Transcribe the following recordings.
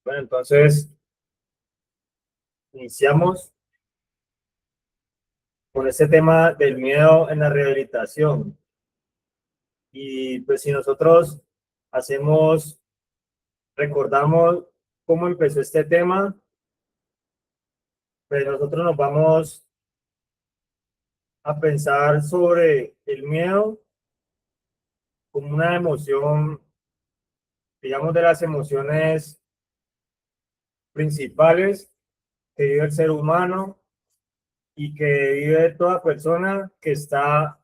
Bueno, entonces iniciamos con este tema del miedo en la rehabilitación. Y pues si nosotros hacemos, recordamos cómo empezó este tema, pues nosotros nos vamos a pensar sobre el miedo como una emoción, digamos, de las emociones principales que vive el ser humano y que vive toda persona que está,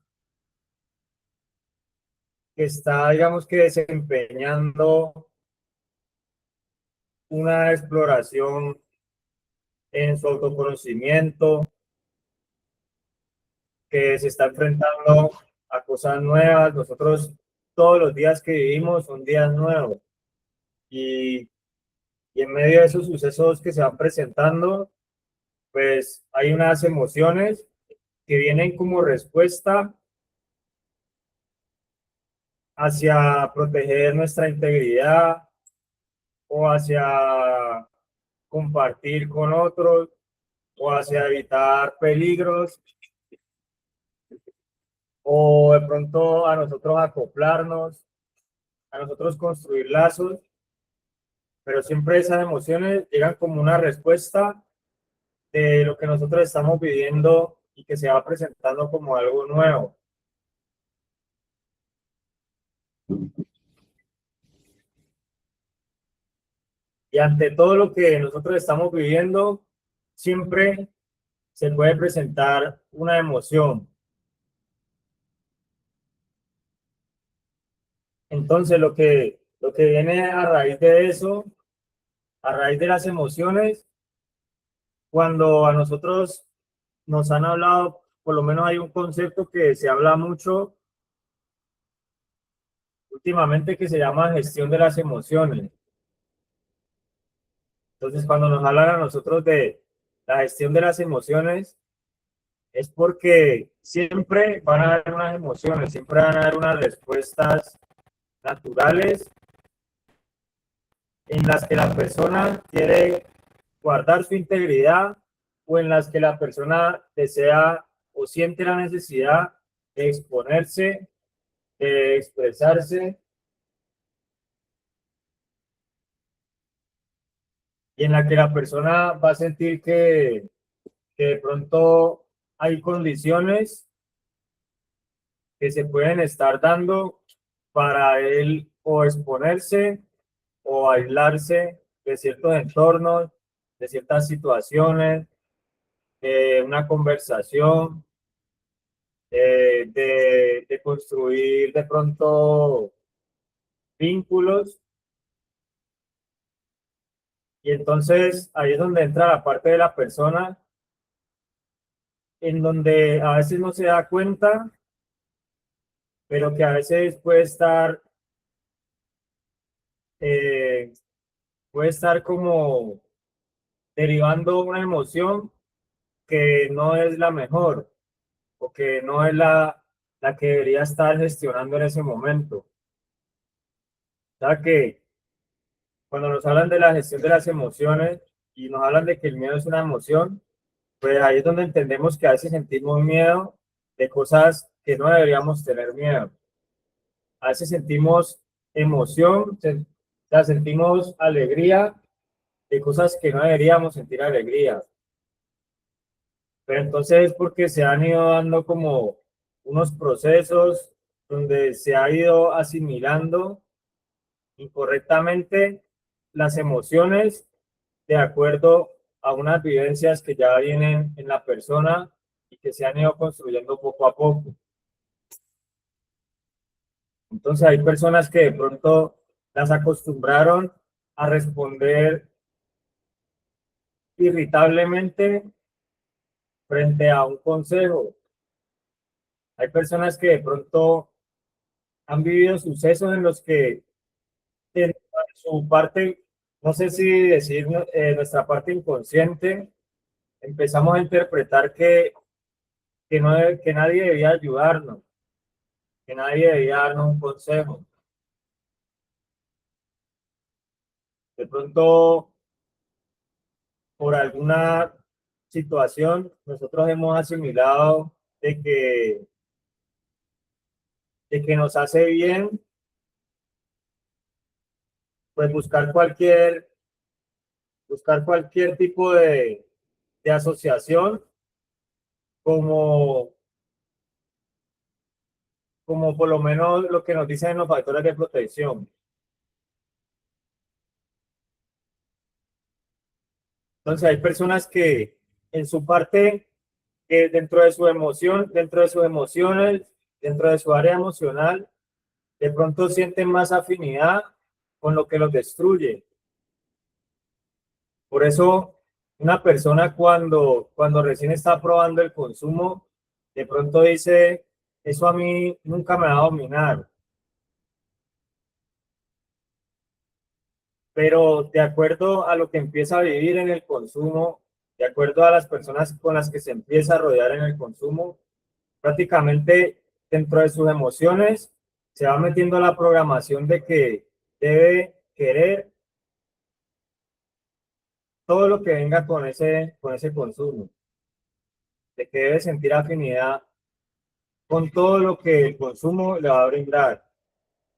digamos que desempeñando una exploración en su autoconocimiento, que se está enfrentando a cosas nuevas. Nosotros todos los días que vivimos son días nuevos y, y en medio de esos sucesos que se van presentando, pues hay unas emociones que vienen como respuesta hacia proteger nuestra integridad o hacia compartir con otros o hacia evitar peligros o de pronto a nosotros acoplarnos, a nosotros construir lazos, pero siempre esas emociones llegan como una respuesta de lo que nosotros estamos viviendo y que se va presentando como algo nuevo. Y ante todo lo que nosotros estamos viviendo, siempre se puede presentar una emoción. Entonces, lo que viene a raíz de eso, a raíz de las emociones, cuando a nosotros nos han hablado, por lo menos hay un concepto que se habla mucho últimamente que se llama gestión de las emociones. Entonces, cuando nos hablan a nosotros de la gestión de las emociones, es porque siempre van a haber unas emociones, siempre van a haber unas respuestas naturales en las que la persona quiere guardar su integridad o en las que la persona desea o siente la necesidad de exponerse, de expresarse, y en la que la persona va a sentir que de pronto hay condiciones que se pueden estar dando para él o exponerse o aislarse de ciertos entornos, de ciertas situaciones, de una conversación, de construir de pronto vínculos. Y entonces ahí es donde entra la parte de la persona, en donde a veces no se da cuenta, pero que a veces eh, puede estar como derivando una emoción que no es la mejor o que no es la que debería estar gestionando en ese momento. O sea que cuando nos hablan de la gestión de las emociones y nos hablan de que el miedo es una emoción, pues ahí es donde entendemos que a veces sentimos miedo de cosas que no deberíamos tener miedo. A veces sentimos emoción, o sea, sentimos alegría de cosas que no deberíamos sentir alegría. Pero entonces es porque se han ido dando como unos procesos donde se ha ido asimilando incorrectamente las emociones de acuerdo a unas vivencias que ya vienen en la persona y que se han ido construyendo poco a poco. Entonces hay personas que de pronto las acostumbraron a responder irritablemente frente a un consejo. Hay personas que de pronto han vivido sucesos en los que en su parte, no sé si decir nuestra parte inconsciente, empezamos a interpretar que nadie debía ayudarnos, que nadie debía darnos un consejo. De pronto por alguna situación nosotros hemos asimilado de que nos hace bien pues buscar cualquier tipo de asociación como, como por lo menos lo que nos dicen en los factores de protección. Entonces hay personas que en su parte, dentro de su emoción, dentro de sus emociones, dentro de su área emocional, de pronto sienten más afinidad con lo que los destruye. Por eso, una persona cuando recién está probando el consumo, de pronto dice, eso a mí nunca me va a dominar. Pero de acuerdo a lo que empieza a vivir en el consumo, de acuerdo a las personas con las que se empieza a rodear en el consumo, prácticamente dentro de sus emociones se va metiendo la programación de que debe querer todo lo que venga con ese consumo, de que debe sentir afinidad con todo lo que el consumo le va a brindar.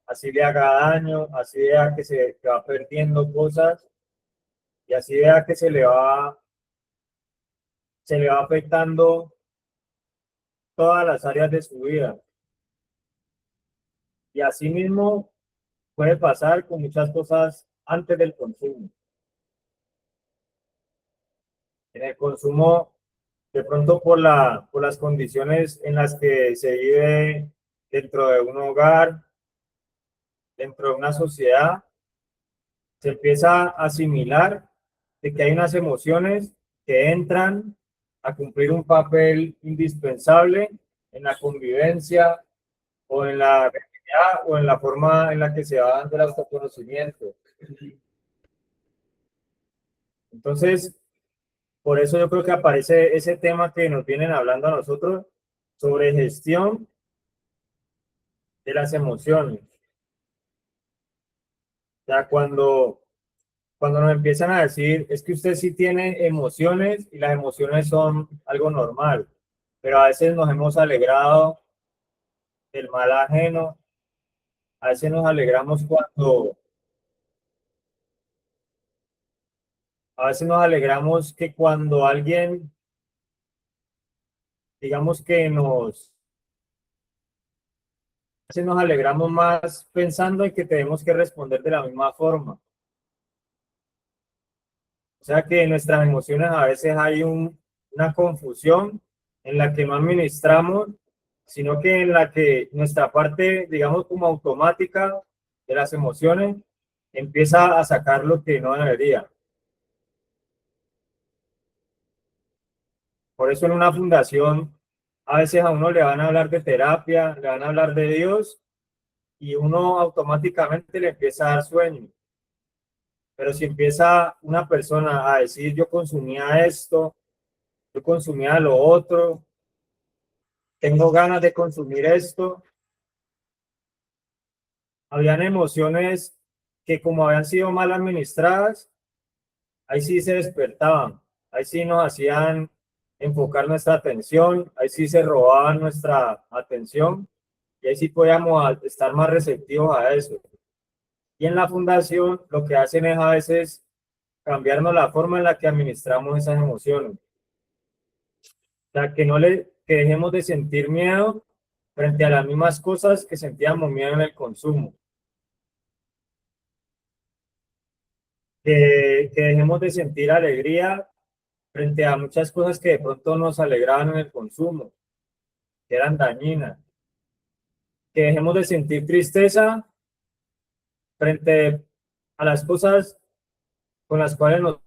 Así le haga daño, así vea que va perdiendo cosas y así vea que se le va afectando todas las áreas de su vida. Y así mismo puede pasar con muchas cosas antes del consumo. En el consumo, de pronto por las condiciones en las que se vive dentro de un hogar, dentro de una sociedad, se empieza a asimilar de que hay unas emociones que entran a cumplir un papel indispensable en la convivencia o en la realidad o en la forma en la que se va dando el autoconocimiento. Entonces, por eso yo creo que aparece ese tema que nos vienen hablando a nosotros sobre gestión de las emociones. O sea, cuando nos empiezan a decir, es que usted sí tiene emociones y las emociones son algo normal, pero a veces nos hemos alegrado del mal ajeno, a veces nos alegramos a veces nos alegramos que cuando alguien, digamos que a veces nos alegramos más pensando en que tenemos que responder de la misma forma. O sea que en nuestras emociones a veces hay una confusión en la que no administramos, sino que en la que nuestra parte, digamos, como automática de las emociones, empieza a sacar lo que no debería. Por eso en una fundación a veces a uno le van a hablar de terapia, le van a hablar de Dios y uno automáticamente le empieza a dar sueño. Pero si empieza una persona a decir yo consumía esto, yo consumía lo otro, tengo ganas de consumir esto, habían emociones que como habían sido mal administradas, ahí sí se despertaban, ahí sí nos hacían enfocar nuestra atención, ahí sí se robaban nuestra atención y ahí sí podíamos estar más receptivos a eso. Y en la fundación lo que hacen es a veces cambiarnos la forma en la que administramos esas emociones. O sea, que dejemos de sentir miedo frente a las mismas cosas que sentíamos miedo en el consumo. Que dejemos de sentir alegría frente a muchas cosas que de pronto nos alegraban en el consumo, que eran dañinas. Que dejemos de sentir tristeza frente a las cosas con las cuales nos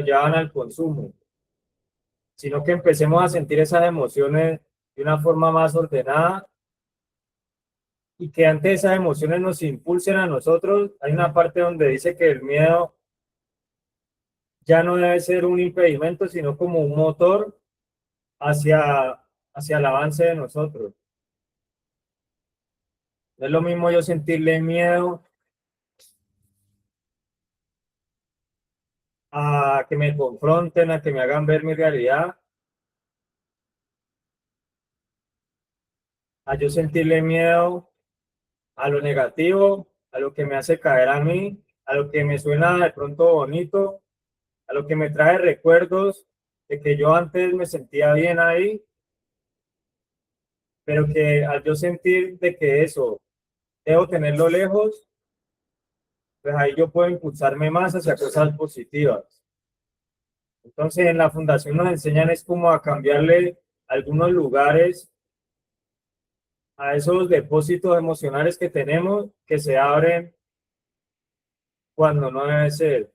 llevan al consumo, sino que empecemos a sentir esas emociones de una forma más ordenada y que antes esas emociones nos impulsen a nosotros. Hay una parte donde dice que el miedo ya no debe ser un impedimento, sino como un motor hacia, hacia el avance de nosotros. No es lo mismo yo sentirle miedo a que me confronten, a que me hagan ver mi realidad, a yo sentirle miedo a lo negativo, a lo que me hace caer a mí, a lo que me suena de pronto bonito, a lo que me trae recuerdos de que yo antes me sentía bien ahí, pero que al yo sentir de que eso debo tenerlo lejos, pues ahí yo puedo impulsarme más hacia cosas positivas. Entonces en la fundación nos enseñan es como a cambiarle algunos lugares a esos depósitos emocionales que tenemos que se abren cuando no debe ser,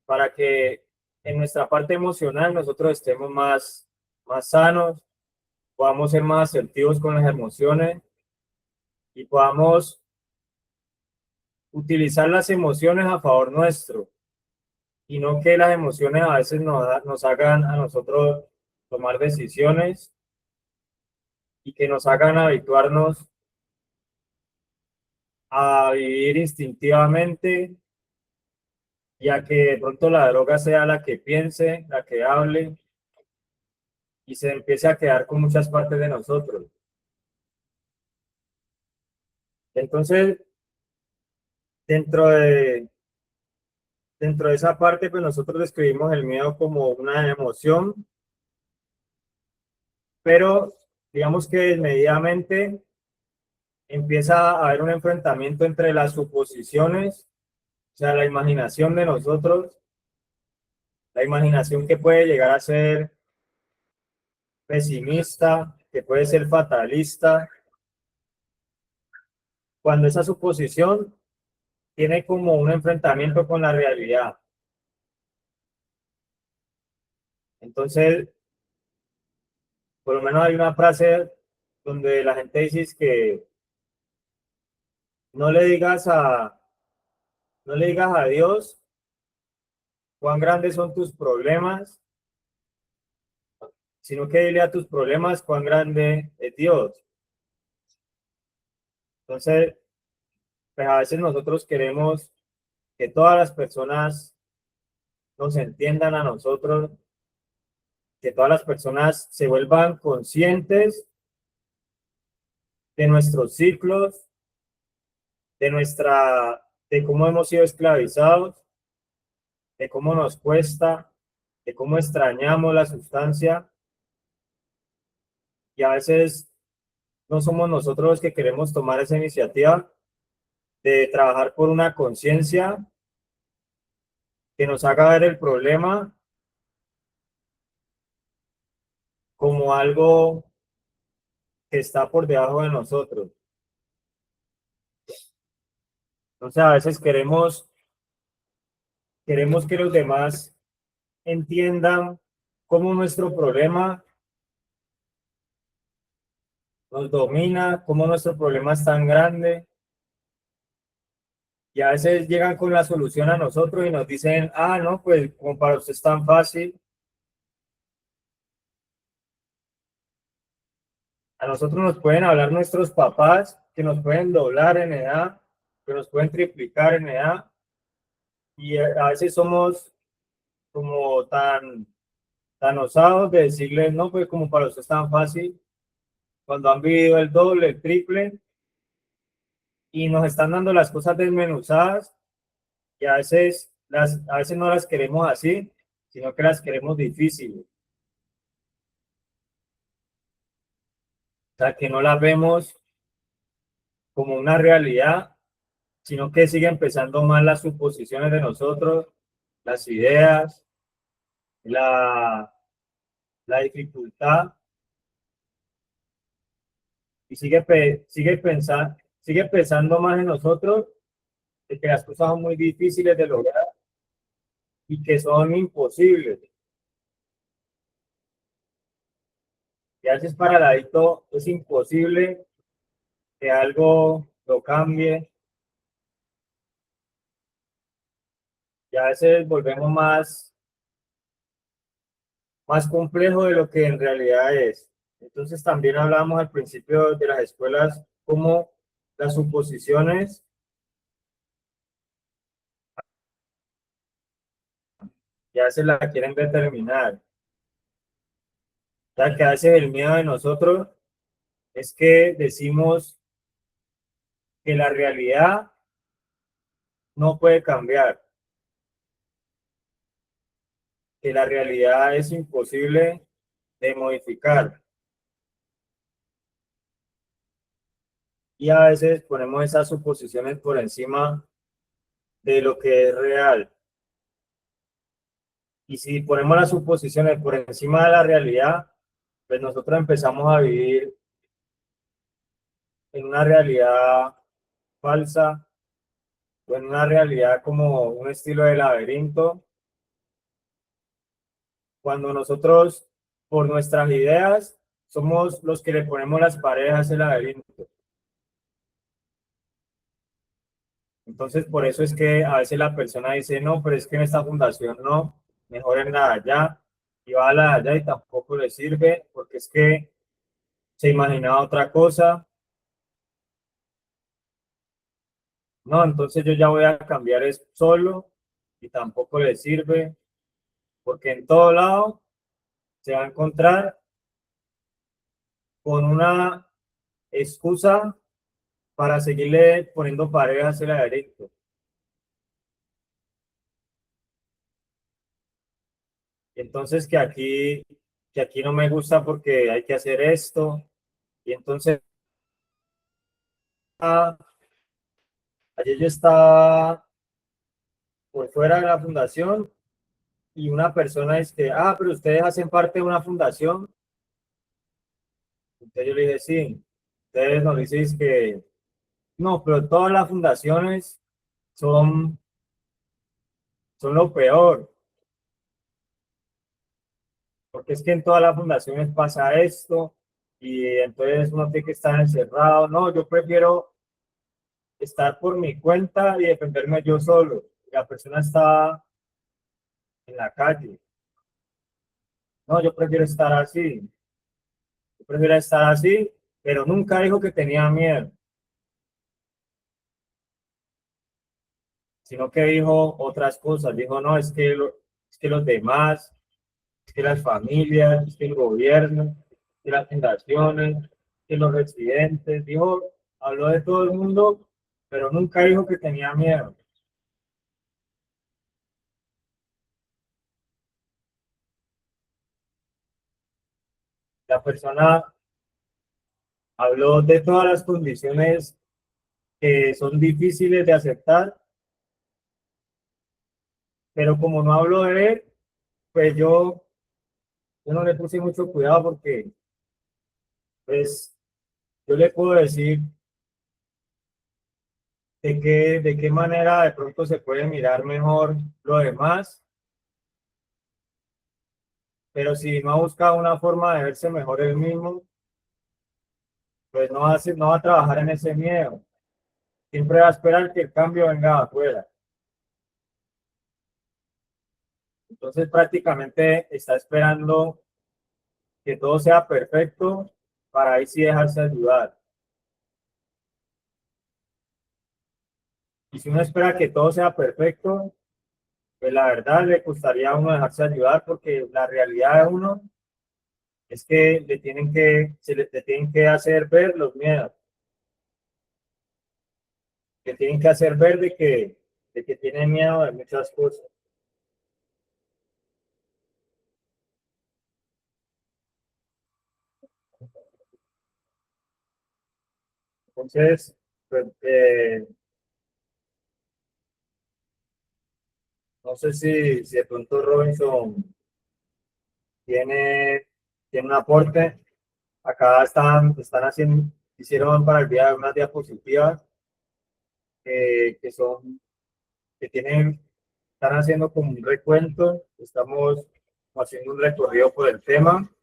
para que en nuestra parte emocional nosotros estemos más sanos, podamos ser más asertivos con las emociones y podamos utilizar las emociones a favor nuestro y no que las emociones a veces nos hagan a nosotros tomar decisiones y que nos hagan habituarnos a vivir instintivamente, ya que de pronto la droga sea la que piense, la que hable y se empiece a quedar con muchas partes de nosotros. Entonces, dentro de, dentro de esa parte, pues nosotros describimos el miedo como una emoción, pero digamos que desmedidamente empieza a haber un enfrentamiento entre las suposiciones, o sea, la imaginación de nosotros, la imaginación que puede llegar a ser pesimista, que puede ser fatalista, cuando esa suposición tiene como un enfrentamiento con la realidad. Entonces, por lo menos hay una frase donde la gente dice es que no le digas no le digas a Dios cuán grandes son tus problemas, sino que dile a tus problemas cuán grande es Dios. Entonces, pues a veces nosotros queremos que todas las personas nos entiendan a nosotros, que todas las personas se vuelvan conscientes de nuestros ciclos, de cómo hemos sido esclavizados, de cómo nos cuesta, de cómo extrañamos la sustancia y a veces no somos nosotros los que queremos tomar esa iniciativa de trabajar por una conciencia que nos haga ver el problema como algo que está por debajo de nosotros. Entonces a veces queremos que los demás entiendan cómo nuestro problema nos domina, cómo nuestro problema es tan grande. Y a veces llegan con la solución a nosotros y nos dicen, ah, no, pues como para usted es tan fácil. A nosotros nos pueden hablar nuestros papás, que nos pueden doblar en edad, que nos pueden triplicar en edad. Y a veces somos como tan osados de decirles, no, pues como para usted es tan fácil, cuando han vivido el doble, el triple, y nos están dando las cosas desmenuzadas, y a veces no las queremos así, sino que las queremos difíciles. O sea, que no las vemos como una realidad, sino que siguen pesando más las suposiciones de nosotros, las ideas, la, la dificultad, y sigue pensando más en nosotros de que las cosas son muy difíciles de lograr y que son imposibles. Y a veces para el adicto es imposible que algo lo cambie, y a veces volvemos más complejo de lo que en realidad es. Entonces también hablamos al principio de las escuelas como las suposiciones a veces la quieren determinar. O sea, que a veces el miedo de nosotros es que decimos que la realidad no puede cambiar, que la realidad es imposible de modificar. Y a veces ponemos esas suposiciones por encima de lo que es real. Y si ponemos las suposiciones por encima de la realidad, pues nosotros empezamos a vivir en una realidad falsa o en una realidad como un estilo de laberinto, cuando nosotros, por nuestras ideas, somos los que le ponemos las paredes a ese laberinto. Entonces, por eso es que a veces la persona dice, no, pero es que en esta fundación no, mejor en la de allá, y va a la de allá y tampoco le sirve, porque es que se imaginaba otra cosa. No, entonces yo ya voy a cambiar es solo y tampoco le sirve, porque en todo lado se va a encontrar con una excusa para seguirle poniendo parejas al laberinto. Entonces que aquí no me gusta porque hay que hacer esto. Y entonces ayer yo estaba por fuera de la fundación y una persona dice que, pero ustedes hacen parte de una fundación. Entonces yo le dije, sí. Ustedes nos dicen que no, pero todas las fundaciones son, son lo peor, porque es que en todas las fundaciones pasa esto y entonces uno tiene que estar encerrado. No, yo prefiero estar por mi cuenta y defenderme yo solo. La persona está en la calle. No, yo prefiero estar así. Yo prefiero estar así, pero nunca dijo que tenía miedo, sino que dijo otras cosas. Dijo, no, es que los demás, es que las familias, es que el gobierno, es que las fundaciones, es que los residentes. Dijo, habló de todo el mundo, pero nunca dijo que tenía miedo. La persona habló de todas las condiciones que son difíciles de aceptar, pero como no hablo de él, pues yo no le puse mucho cuidado porque, pues, yo le puedo decir de qué manera de pronto se puede mirar mejor lo demás, pero si no ha buscado una forma de verse mejor él mismo, pues no va a trabajar en ese miedo. Siempre va a esperar que el cambio venga de afuera. Entonces prácticamente está esperando que todo sea perfecto para ahí sí dejarse ayudar. Y si uno espera que todo sea perfecto, pues la verdad le costaría a uno dejarse ayudar porque la realidad de uno es que le tienen que hacer ver los miedos, que tienen que hacer ver de que tiene miedo de muchas cosas. Entonces, pues, no sé si de pronto Robinson tiene, tiene un aporte. Acá están haciendo, hicieron para el día unas diapositivas que son, que tienen, están haciendo como un recuento. Estamos haciendo un recorrido por el tema.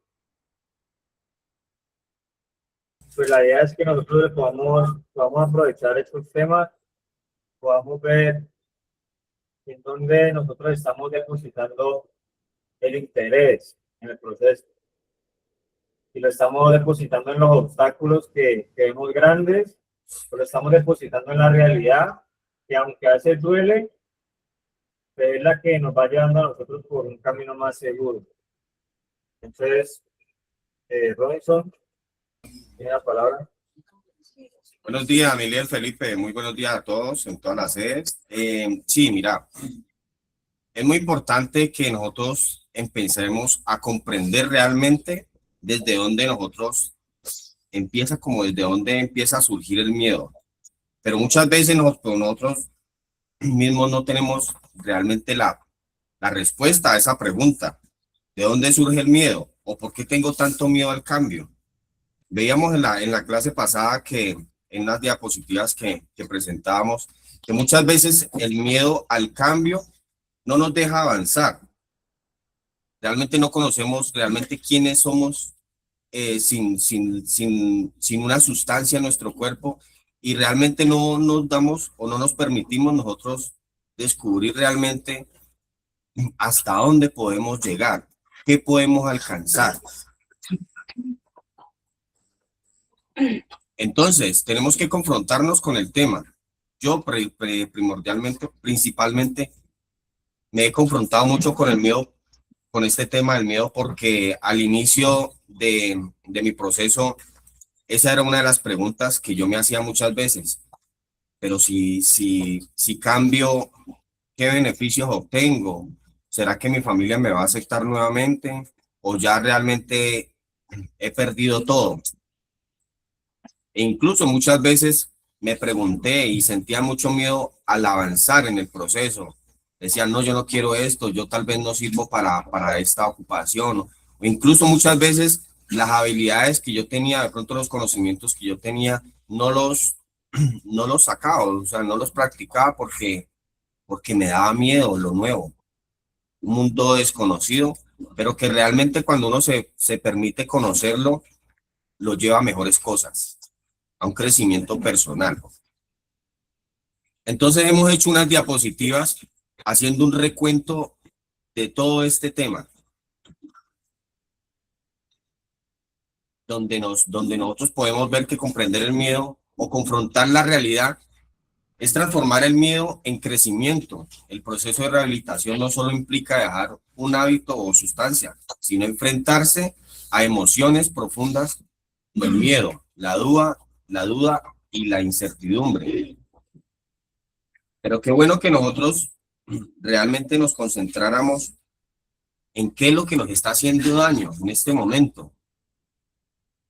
Pues la idea es que nosotros podamos aprovechar estos temas, podamos ver en dónde nosotros estamos depositando el interés en el proceso. Y lo estamos depositando en los obstáculos que vemos grandes, o lo estamos depositando en la realidad, que aunque a veces duele, es la que nos va llevando a nosotros por un camino más seguro. Entonces, Robinson, tiene la palabra. Buenos días, Miguel Felipe. Muy buenos días a todos en todas las sedes. Sí, mira, es muy importante que nosotros empecemos a comprender realmente desde dónde nosotros empieza, como desde dónde empieza a surgir el miedo. Pero muchas veces nosotros mismos no tenemos realmente la respuesta a esa pregunta. ¿De dónde surge el miedo? ¿O por qué tengo tanto miedo al cambio? Veíamos en la clase pasada que en las diapositivas que presentábamos, que muchas veces el miedo al cambio no nos deja avanzar. Realmente no conocemos realmente quiénes somos sin una sustancia en nuestro cuerpo y realmente no nos damos o no nos permitimos nosotros descubrir realmente hasta dónde podemos llegar, qué podemos alcanzar. Entonces, tenemos que confrontarnos con el tema. Yo primordialmente, principalmente, me he confrontado mucho con el miedo, con este tema del miedo, porque al inicio de mi proceso, esa era una de las preguntas que yo me hacía muchas veces. Pero si cambio, ¿qué beneficios obtengo? ¿Será que mi familia me va a aceptar nuevamente? ¿O ya realmente he perdido todo? E incluso muchas veces me pregunté y sentía mucho miedo al avanzar en el proceso. Decía, no, yo no quiero esto, yo tal vez no sirvo para esta ocupación. O incluso muchas veces las habilidades que yo tenía, de pronto los conocimientos que yo tenía, no los sacaba, o sea, no los practicaba porque me daba miedo lo nuevo, un mundo desconocido, pero que realmente cuando uno se permite conocerlo, lo lleva a mejores cosas, a un crecimiento personal. Entonces hemos hecho unas diapositivas haciendo un recuento de todo este tema, donde nosotros podemos ver que comprender el miedo o confrontar la realidad es transformar el miedo en crecimiento. El proceso de rehabilitación no solo implica dejar un hábito o sustancia, sino enfrentarse a emociones profundas como el miedo, la duda y la incertidumbre. Pero qué bueno que nosotros realmente nos concentráramos en qué es lo que nos está haciendo daño en este momento.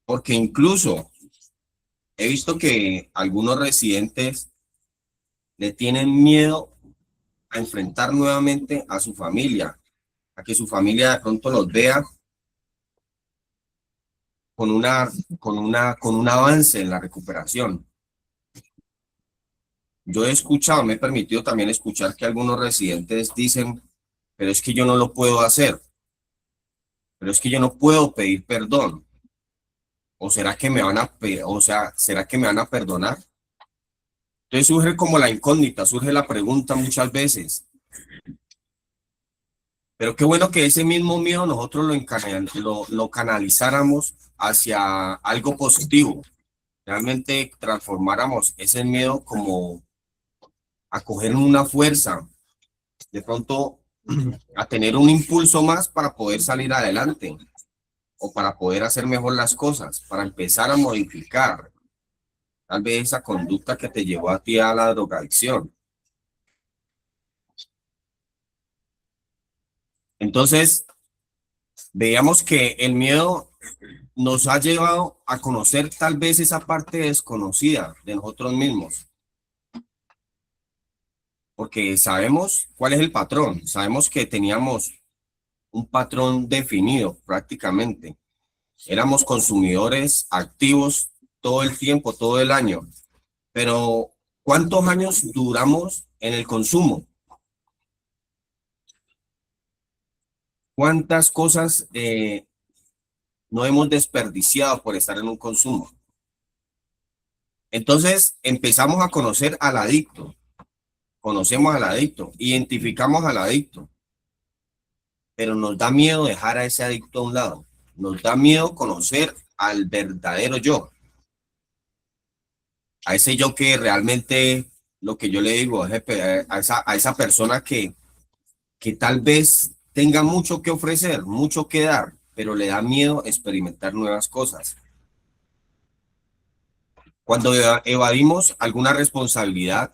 Porque incluso he visto que algunos residentes le tienen miedo a enfrentar nuevamente a su familia, a que su familia de pronto los vea con un avance en la recuperación. Yo he escuchado, me he permitido también escuchar que algunos residentes dicen, pero es que yo no lo puedo hacer, pero es que yo no puedo pedir perdón, o será que me van a, o sea, será que me van a perdonar. Entonces surge como la incógnita, surge la pregunta muchas veces. Pero qué bueno que ese mismo miedo nosotros lo canalizáramos hacia algo positivo. Realmente transformáramos ese miedo como a coger una fuerza, de pronto a tener un impulso más para poder salir adelante o para poder hacer mejor las cosas, para empezar a modificar tal vez esa conducta que te llevó a ti a la drogadicción. Entonces, veíamos que el miedo nos ha llevado a conocer tal vez esa parte desconocida de nosotros mismos, porque sabemos cuál es el patrón, sabemos que teníamos un patrón definido prácticamente, éramos consumidores activos todo el tiempo, todo el año, pero ¿cuántos años duramos en el consumo? ¿Cuántas cosas no hemos desperdiciado por estar en un consumo? Entonces empezamos a conocer al adicto, conocemos al adicto, identificamos al adicto, pero nos da miedo dejar a ese adicto a un lado, nos da miedo conocer al verdadero yo, a ese yo que realmente, lo que yo le digo, a esa persona que tal vez tenga mucho que ofrecer, mucho que dar, pero le da miedo experimentar nuevas cosas. Cuando evadimos alguna responsabilidad,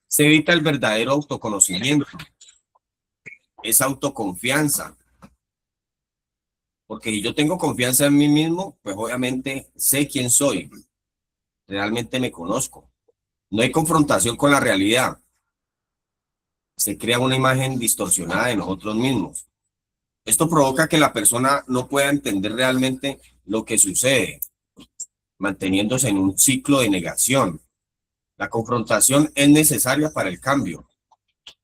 se evita el verdadero autoconocimiento, esa autoconfianza. Porque si yo tengo confianza en mí mismo, pues obviamente sé quién soy, realmente me conozco. No hay confrontación con la realidad. Se crea una imagen distorsionada de nosotros mismos. Esto provoca que la persona no pueda entender realmente lo que sucede, manteniéndose en un ciclo de negación. La confrontación es necesaria para el cambio.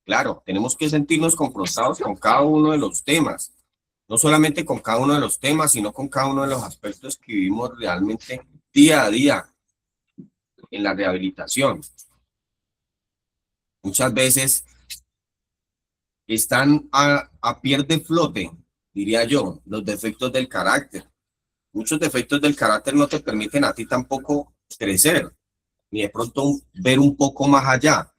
Claro, tenemos que sentirnos confrontados con cada uno de los temas, no solamente con cada uno de los temas, sino con cada uno de los aspectos que vivimos realmente día a día en la rehabilitación. Muchas veces están a pie de flote, diría yo, los defectos del carácter. Muchos defectos del carácter no te permiten a ti tampoco crecer, ni de pronto ver un poco más allá.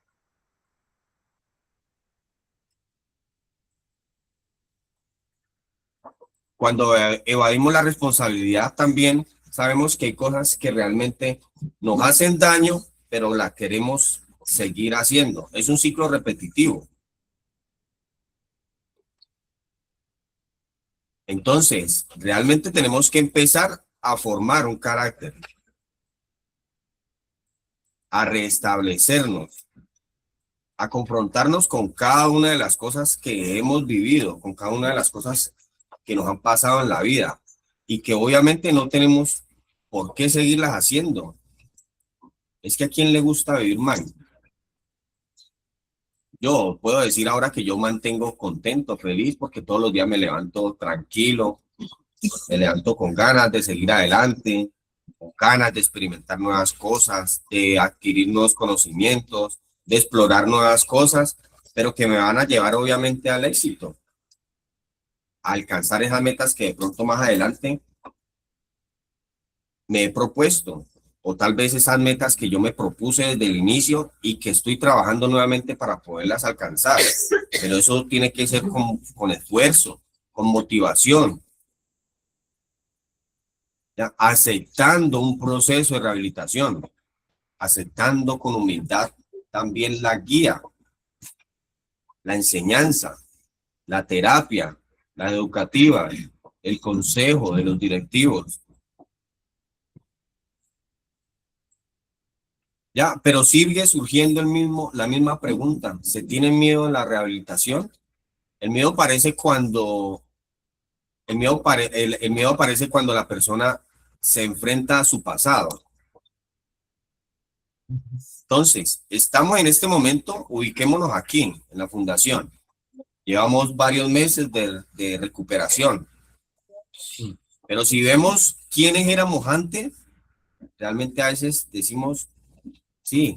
Cuando evadimos la responsabilidad también sabemos que hay cosas que realmente nos hacen daño, pero la queremos seguir haciendo. Es un ciclo repetitivo. Entonces, realmente tenemos que empezar a formar un carácter, a restablecernos, a confrontarnos con cada una de las cosas que hemos vivido, con cada una de las cosas que nos han pasado en la vida y que obviamente no tenemos por qué seguirlas haciendo. Es que a quién le gusta vivir mal. Yo puedo decir ahora que yo mantengo contento, feliz, porque todos los días me levanto tranquilo, me levanto con ganas de seguir adelante, con ganas de experimentar nuevas cosas, de adquirir nuevos conocimientos, de explorar nuevas cosas, pero que me van a llevar obviamente al éxito, a alcanzar esas metas que de pronto más adelante me he propuesto, o tal vez esas metas que yo me propuse desde el inicio y que estoy trabajando nuevamente para poderlas alcanzar. Pero eso tiene que ser con esfuerzo, con motivación, ¿ya? Aceptando un proceso de rehabilitación, aceptando con humildad también la guía, la enseñanza, la terapia, la educativa, el consejo de los directivos. Ya, pero sigue surgiendo la misma pregunta. ¿Se tiene miedo en la rehabilitación? El miedo aparece cuando, el miedo aparece cuando la persona se enfrenta a su pasado. Entonces, estamos en este momento, ubiquémonos aquí, en la fundación. Llevamos varios meses de recuperación. Pero si vemos quiénes éramos antes, realmente a veces decimos, sí,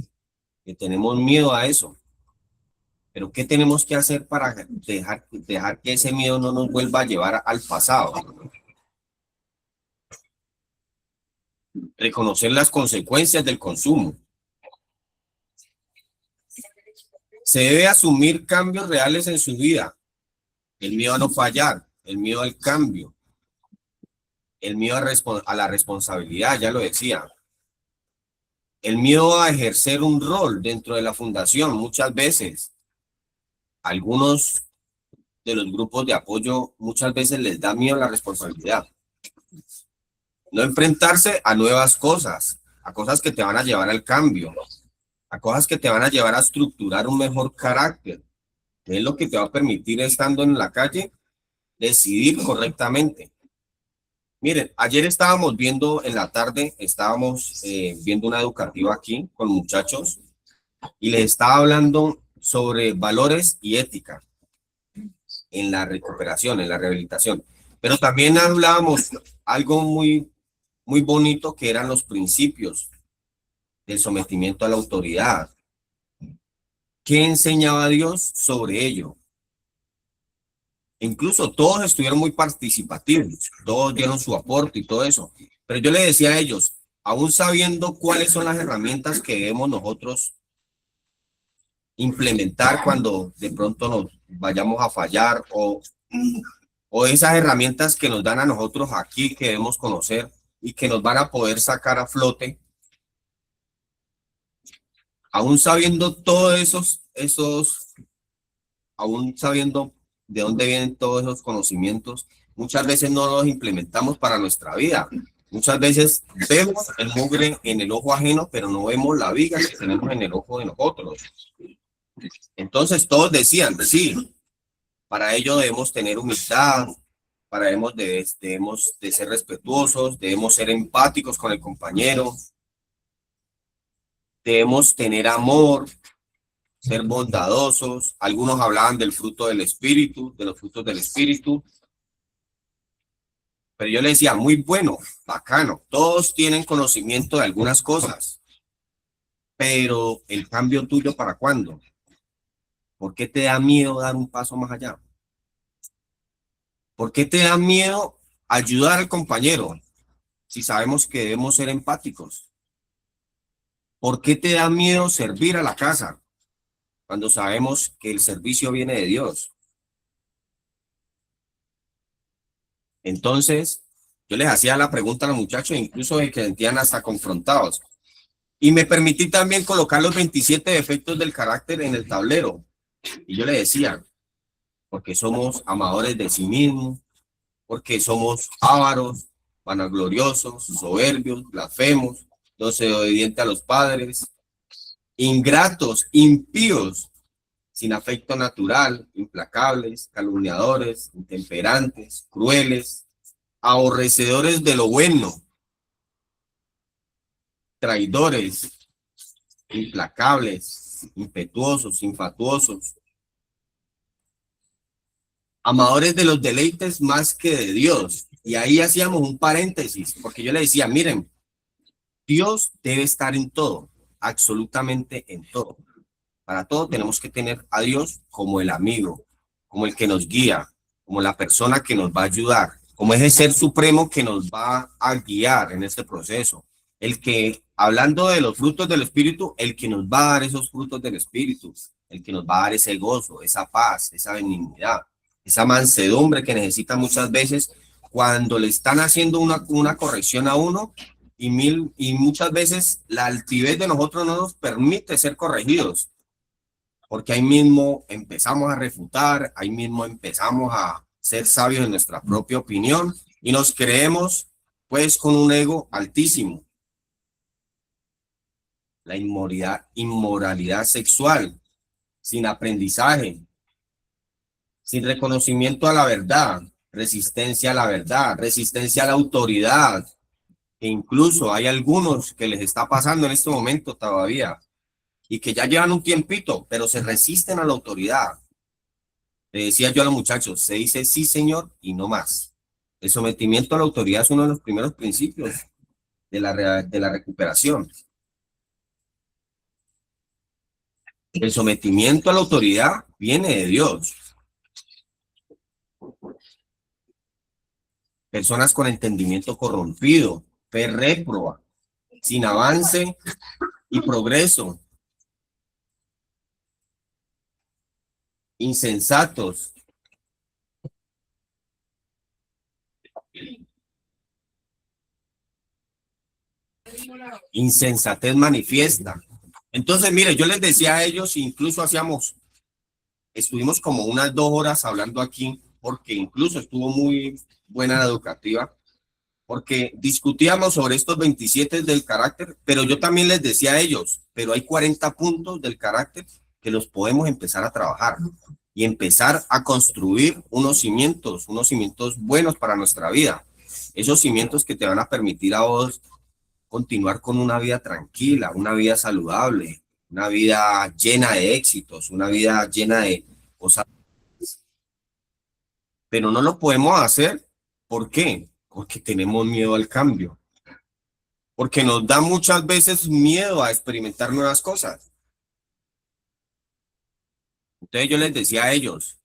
que tenemos miedo a eso. Pero ¿qué tenemos que hacer para dejar que ese miedo no nos vuelva a llevar al pasado? Reconocer las consecuencias del consumo. Se debe asumir cambios reales en su vida. El miedo a no fallar, el miedo al cambio, el miedo a la responsabilidad, ya lo decía. El miedo a ejercer un rol dentro de la fundación. Muchas veces, algunos de los grupos de apoyo, muchas veces les da miedo la responsabilidad. No enfrentarse a nuevas cosas, a cosas que te van a llevar al cambio, a cosas que te van a llevar a estructurar un mejor carácter, que es lo que te va a permitir, estando en la calle, decidir correctamente. Miren, ayer estábamos viendo en la tarde, estábamos viendo una educativa aquí con muchachos y les estaba hablando sobre valores y ética en la recuperación, en la rehabilitación. Pero también hablábamos algo muy bonito, que eran los principios del sometimiento a la autoridad. ¿Qué enseñaba Dios sobre ello? Incluso todos estuvieron muy participativos, todos dieron su aporte y todo eso. Pero yo le decía a ellos, aún sabiendo cuáles son las herramientas que debemos nosotros implementar cuando de pronto nos vayamos a fallar o esas herramientas que nos dan a nosotros aquí que debemos conocer y que nos van a poder sacar a flote, aún sabiendo todos aún sabiendo de dónde vienen todos esos conocimientos, muchas veces no los implementamos para nuestra vida. Muchas veces vemos el mugre en el ojo ajeno, pero no vemos la viga que tenemos en el ojo de nosotros. Entonces todos decían, sí, para ello debemos tener humildad, debemos de ser respetuosos, debemos ser empáticos con el compañero, debemos tener amor, ser bondadosos. Algunos hablaban del fruto del espíritu, de los frutos del espíritu. Pero yo le decía, muy bueno, bacano, todos tienen conocimiento de algunas cosas, pero el cambio tuyo, ¿para cuándo? ¿Por qué te da miedo dar un paso más allá? ¿Por qué te da miedo ayudar al compañero si sabemos que debemos ser empáticos? ¿Por qué te da miedo servir a la casa cuando sabemos que el servicio viene de Dios? Entonces, yo les hacía la pregunta a los muchachos, incluso de que sentían hasta confrontados. Y me permití también colocar los 27 defectos del carácter en el tablero. Y yo les decía, porque somos amadores de sí mismos, porque somos ávaros, vanagloriosos, soberbios, blasfemos, no obedientes a los padres, ingratos, impíos, sin afecto natural, implacables, calumniadores, intemperantes, crueles, aborrecedores de lo bueno, traidores, implacables, impetuosos, infatuosos, amadores de los deleites más que de Dios. Y ahí hacíamos un paréntesis, porque yo le decía, miren, Dios debe estar en todo, absolutamente en todo. Para todo tenemos que tener a Dios como el amigo, como el que nos guía, como la persona que nos va a ayudar, como ese ser supremo que nos va a guiar en este proceso. El que, hablando de los frutos del Espíritu, el que nos va a dar esos frutos del Espíritu, el que nos va a dar ese gozo, esa paz, esa benignidad, esa mansedumbre que necesita muchas veces cuando le están haciendo una corrección a uno y muchas veces la altivez de nosotros no nos permite ser corregidos, porque ahí mismo empezamos a refutar, ahí mismo empezamos a ser sabios en nuestra propia opinión y nos creemos pues con un ego altísimo. La inmoralidad sexual, sin aprendizaje, sin reconocimiento a la verdad, resistencia a la verdad, resistencia a la autoridad, e incluso hay algunos que les está pasando en este momento todavía y que ya llevan un tiempito, pero se resisten a la autoridad. Le decía yo a los muchachos, se dice sí, señor, y no más. El sometimiento a la autoridad es uno de los primeros principios de la recuperación. El sometimiento a la autoridad viene de Dios. Personas con entendimiento corrompido, fe réproba, sin avance y progreso, insensatos, insensatez manifiesta. Entonces, mire, yo les decía a ellos, incluso estuvimos como unas 2 horas hablando aquí, porque incluso estuvo muy buena la educativa, porque discutíamos sobre estos 27 del carácter, pero yo también les decía a ellos, pero hay 40 puntos del carácter que los podemos empezar a trabajar y empezar a construir unos cimientos buenos para nuestra vida. Esos cimientos que te van a permitir a vos continuar con una vida tranquila, una vida saludable, una vida llena de éxitos, una vida llena de cosas. Pero no lo podemos hacer. ¿Por qué? Porque tenemos miedo al cambio. Porque nos da muchas veces miedo a experimentar nuevas cosas. Entonces yo les decía a ellos,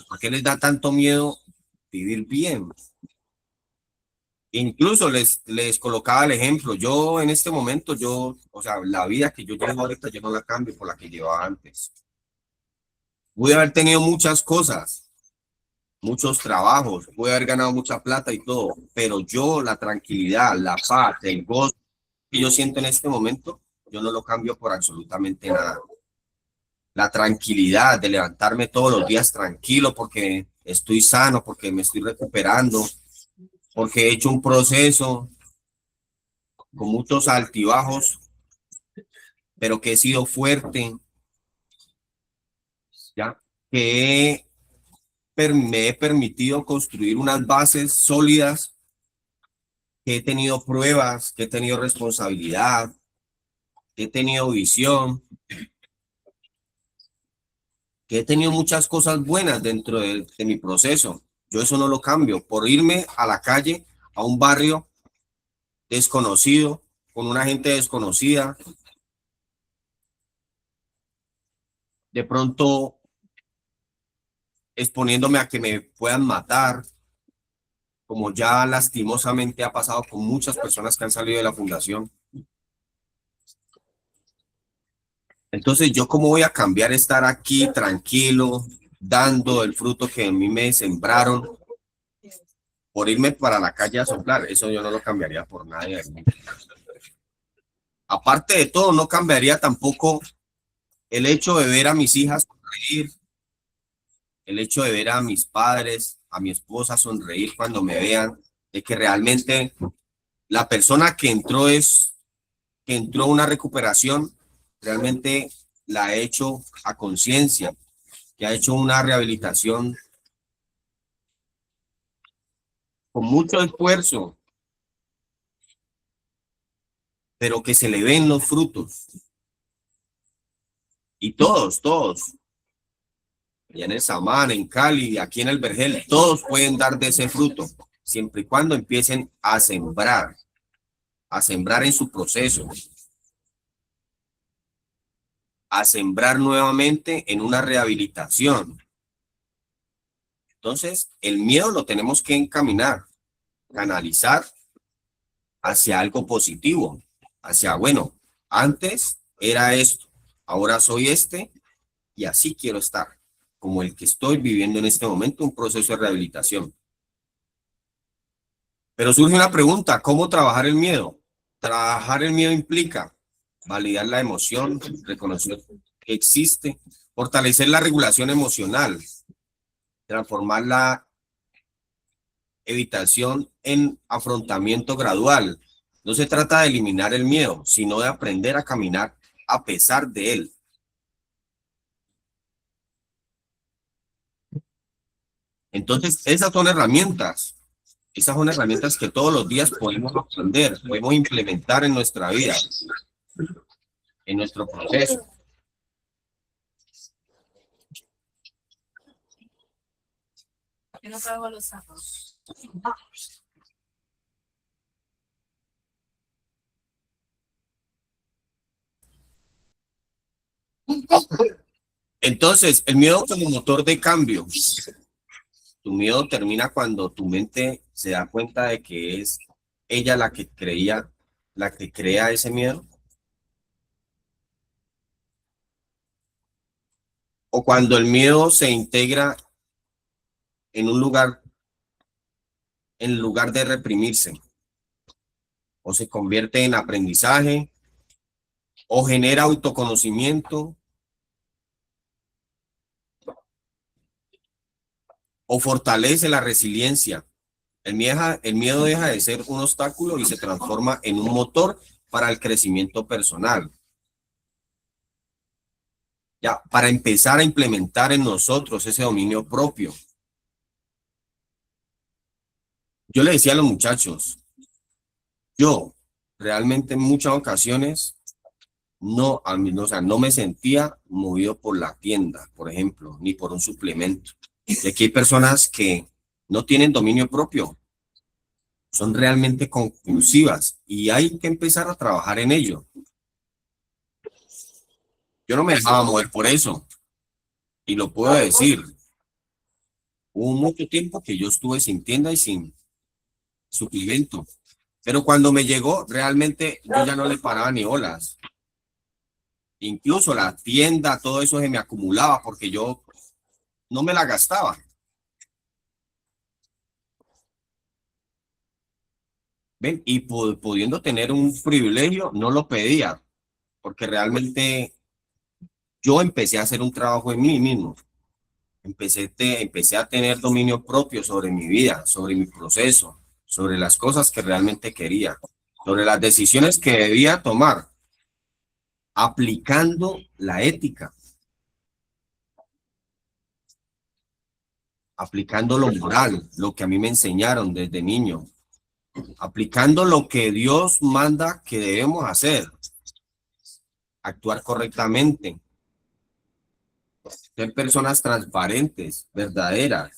¿por qué les da tanto miedo vivir bien? Incluso les colocaba el ejemplo. Yo en este momento, o sea, la vida que yo llevo ahorita, yo no la cambio por la que llevaba antes. Pude haber tenido muchas cosas, muchos trabajos, pude haber ganado mucha plata y todo, pero yo la tranquilidad, la paz, el gozo que yo siento en este momento, yo no lo cambio por absolutamente nada. La tranquilidad de levantarme todos los días tranquilo porque estoy sano, porque me estoy recuperando, porque he hecho un proceso con muchos altibajos, pero que he sido fuerte, ya que me he permitido construir unas bases sólidas, que he tenido pruebas, que he tenido responsabilidad, que he tenido visión, que he tenido muchas cosas buenas dentro de mi proceso. Yo eso no lo cambio por irme a la calle, a un barrio desconocido, con una gente desconocida, de pronto exponiéndome a que me puedan matar, como ya lastimosamente ha pasado con muchas personas que han salido de la fundación. Entonces, ¿yo cómo voy a cambiar estar aquí tranquilo, dando el fruto que en mí me sembraron, por irme para la calle a soplar? Eso yo no lo cambiaría por nadie. Aparte de todo, no cambiaría tampoco el hecho de ver a mis hijas sonreír, el hecho de ver a mis padres, a mi esposa sonreír cuando me vean, de que realmente la persona que entró a una recuperación, realmente la ha hecho a conciencia, que ha hecho una rehabilitación con mucho esfuerzo, pero que se le ven los frutos. Y todos, allá en el Samán, en Cali, aquí en el Vergel, todos pueden dar de ese fruto, siempre y cuando empiecen a sembrar en su proceso, a sembrar nuevamente en una rehabilitación. Entonces, el miedo lo tenemos que encaminar, canalizar hacia algo positivo, hacia, bueno, antes era esto, ahora soy este y así quiero estar, como el que estoy viviendo en este momento, un proceso de rehabilitación. Pero surge una pregunta, ¿cómo trabajar el miedo? Trabajar el miedo implica validar la emoción, reconocer que existe, fortalecer la regulación emocional, transformar la evitación en afrontamiento gradual. No se trata de eliminar el miedo, sino de aprender a caminar a pesar de él. Entonces, esas son herramientas que todos los días podemos aprender, podemos implementar en nuestra vida, en nuestro proceso. Yo no trabajo los sábados. Entonces, el miedo como motor de cambio. Tu miedo termina cuando tu mente se da cuenta de que es ella la que crea ese miedo. O cuando el miedo se integra en un lugar, en lugar de reprimirse. O se convierte en aprendizaje, o genera autoconocimiento, o fortalece la resiliencia. El miedo deja de ser un obstáculo y se transforma en un motor para el crecimiento personal. Ya, para empezar a implementar en nosotros ese dominio propio. Yo le decía a los muchachos, yo realmente en muchas ocasiones o sea, no me sentía movido por la tienda, por ejemplo, ni por un suplemento. Y aquí hay personas que no tienen dominio propio, son realmente compulsivas y hay que empezar a trabajar en ello. Yo no me dejaba mover por eso y lo puedo decir. Hubo mucho tiempo que yo estuve sin tienda y sin suplemento, pero cuando me llegó realmente yo ya no le paraba ni olas. Incluso la tienda, todo eso se me acumulaba porque yo no me la gastaba. ¿Ven? Y pudiendo tener un privilegio, no lo pedía, porque realmente yo empecé a hacer un trabajo en mí mismo. Empecé a tener dominio propio sobre mi vida, sobre mi proceso, sobre las cosas que realmente quería, sobre las decisiones que debía tomar, aplicando la ética, aplicando lo moral, lo que a mí me enseñaron desde niño, aplicando lo que Dios manda que debemos hacer, actuar correctamente, ser personas transparentes, verdaderas.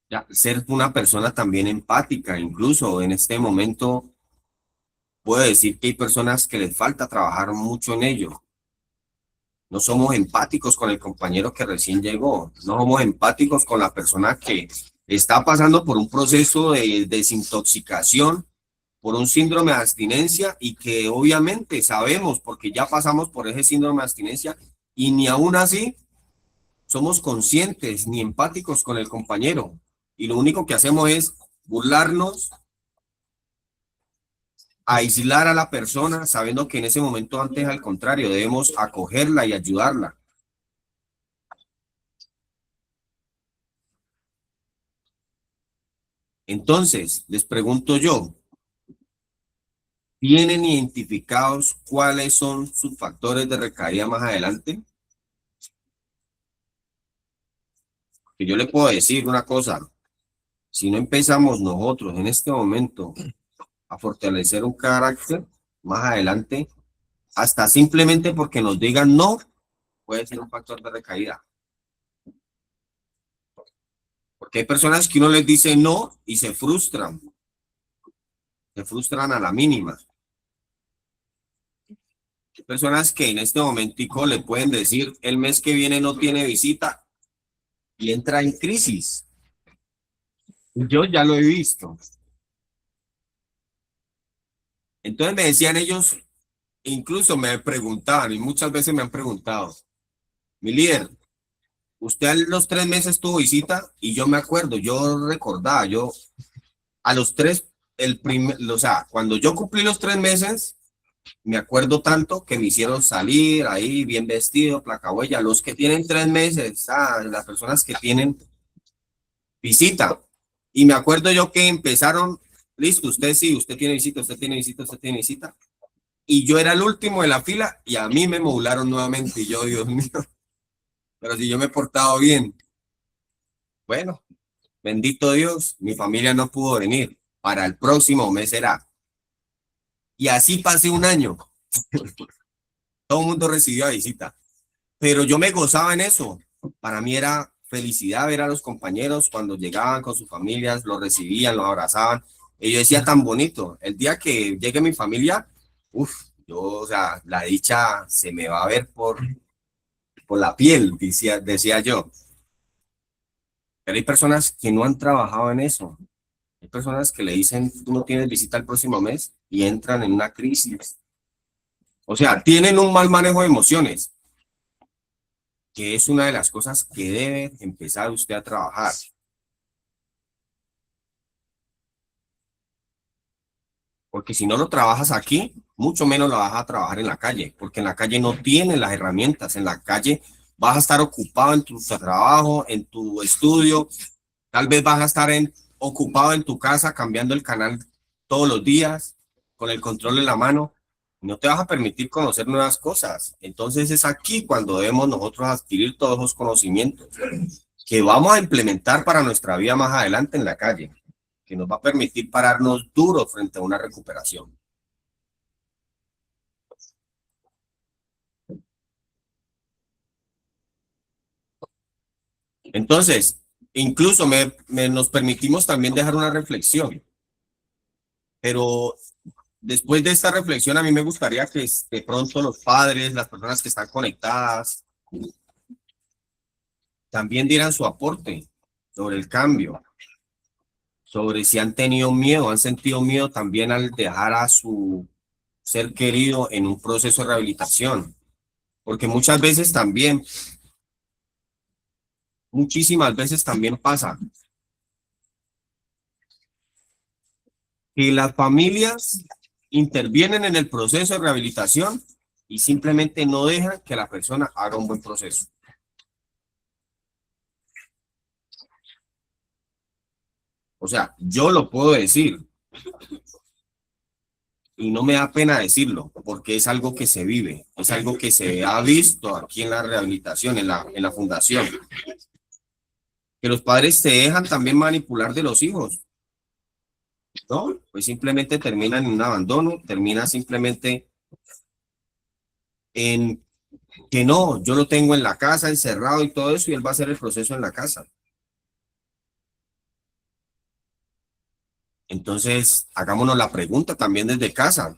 Ya, ser una persona también empática, incluso en este momento puedo decir que hay personas que les falta trabajar mucho en ello. No somos empáticos con el compañero que recién llegó, no somos empáticos con la persona que está pasando por un proceso de desintoxicación, por un síndrome de abstinencia y que obviamente sabemos porque ya pasamos por ese síndrome de abstinencia y ni aún así somos conscientes ni empáticos con el compañero. Y lo único que hacemos es burlarnos, aislar a la persona, sabiendo que en ese momento antes, al contrario, debemos acogerla y ayudarla. Entonces, les pregunto yo, ¿tienen identificados cuáles son sus factores de recaída más adelante? Que yo le puedo decir una cosa, si no empezamos nosotros en este momento a fortalecer un carácter, más adelante, hasta simplemente porque nos digan no, puede ser un factor de recaída. Porque hay personas que uno les dice no y se frustran a la mínima. Hay personas que en este momentico le pueden decir el mes que viene no tiene visita y entra en crisis. Yo ya lo he visto. Entonces me decían ellos, incluso me preguntaban y muchas veces me han preguntado, mi líder, usted a los 3 meses tuvo visita y yo me acuerdo, yo recordaba, yo a los 3, o sea, cuando yo cumplí los 3 meses, me acuerdo tanto que me hicieron salir ahí bien vestido, placa huella, los que tienen 3 meses, las personas que tienen visita. Y me acuerdo yo que empezaron, listo, usted sí, usted tiene visita, usted tiene visita, usted tiene visita. Y yo era el último de la fila y a mí me modularon nuevamente y yo, Dios mío, pero si yo me he portado bien. Bueno, bendito Dios, mi familia no pudo venir. Para el próximo mes será. Y así pasé un año. Todo el mundo recibió visita. Pero yo me gozaba en eso. Para mí era felicidad ver a los compañeros cuando llegaban con sus familias, los recibían, los abrazaban. Y yo decía tan bonito. El día que llegue mi familia, yo, o sea, la dicha se me va a ver por la piel, decía yo. Pero hay personas que no han trabajado en eso. Hay personas que le dicen, tú no tienes visita el próximo mes y entran en una crisis. O sea, tienen un mal manejo de emociones, que es una de las cosas que debe empezar usted a trabajar. Porque si no lo trabajas aquí, mucho menos lo vas a trabajar en la calle, porque en la calle no tienes las herramientas. En la calle vas a estar ocupado en tu trabajo, en tu estudio, tal vez vas a estar ocupado en tu casa cambiando el canal todos los días, con el control en la mano. No te vas a permitir conocer nuevas cosas. Entonces es aquí cuando debemos nosotros adquirir todos los conocimientos que vamos a implementar para nuestra vida más adelante en la calle, que nos va a permitir pararnos duros frente a una recuperación. Entonces, incluso nos permitimos también dejar una reflexión, pero después de esta reflexión a mí me gustaría que de pronto los padres, las personas que están conectadas, también dieran su aporte sobre el cambio, sobre si han tenido miedo, han sentido miedo también al dejar a su ser querido en un proceso de rehabilitación. Porque muchas veces también, muchísimas veces también pasa que las familias intervienen en el proceso de rehabilitación y simplemente no dejan que la persona haga un buen proceso. O sea, yo lo puedo decir y no me da pena decirlo, porque es algo que se vive, es algo que se ha visto aquí en la rehabilitación, en la fundación, que los padres se dejan también manipular de los hijos, ¿no? Pues simplemente terminan en un abandono, termina simplemente en que no, yo lo tengo en la casa, encerrado y todo eso, y él va a hacer el proceso en la casa. Entonces, hagámonos la pregunta también desde casa.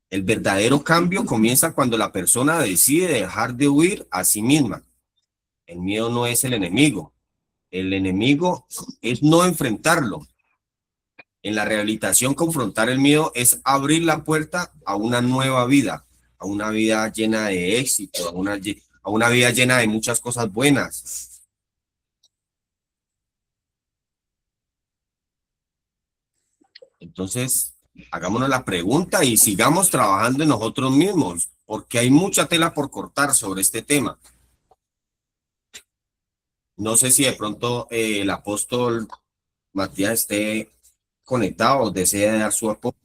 El verdadero cambio comienza cuando la persona decide dejar de huir a sí misma. El miedo no es el enemigo. El enemigo es no enfrentarlo. En la rehabilitación, confrontar el miedo es abrir la puerta a una nueva vida, a una vida llena de éxito, a una vida llena de muchas cosas buenas. Entonces, hagámonos la pregunta y sigamos trabajando en nosotros mismos, porque hay mucha tela por cortar sobre este tema. No sé si de pronto el apóstol Matías esté conectado o desea dar su apoyo.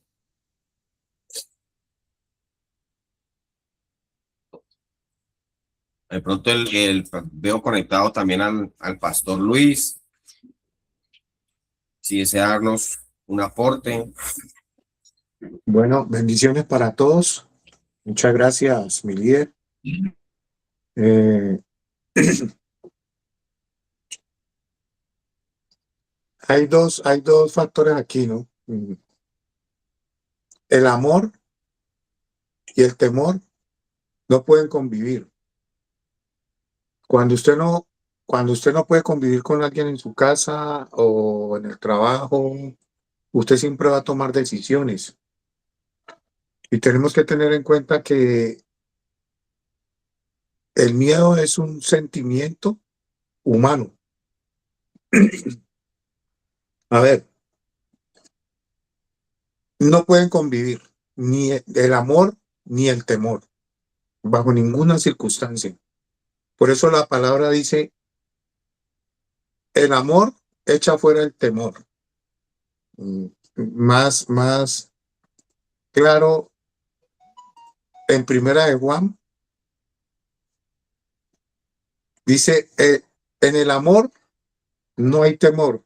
De pronto veo conectado también al pastor Luis, si desea darnos un aporte. Bueno, bendiciones para todos. Muchas gracias, mi líder. Eh, hay dos factores aquí, ¿no? El amor y el temor no pueden convivir. Cuando cuando usted no puede convivir con alguien en su casa o en el trabajo, usted siempre va a tomar decisiones. Y tenemos que tener en cuenta que el miedo es un sentimiento humano. A ver, no pueden convivir ni el amor ni el temor, bajo ninguna circunstancia. Por eso la palabra dice, el amor echa fuera el temor. Más claro, en Primera de Juan, dice, en el amor no hay temor,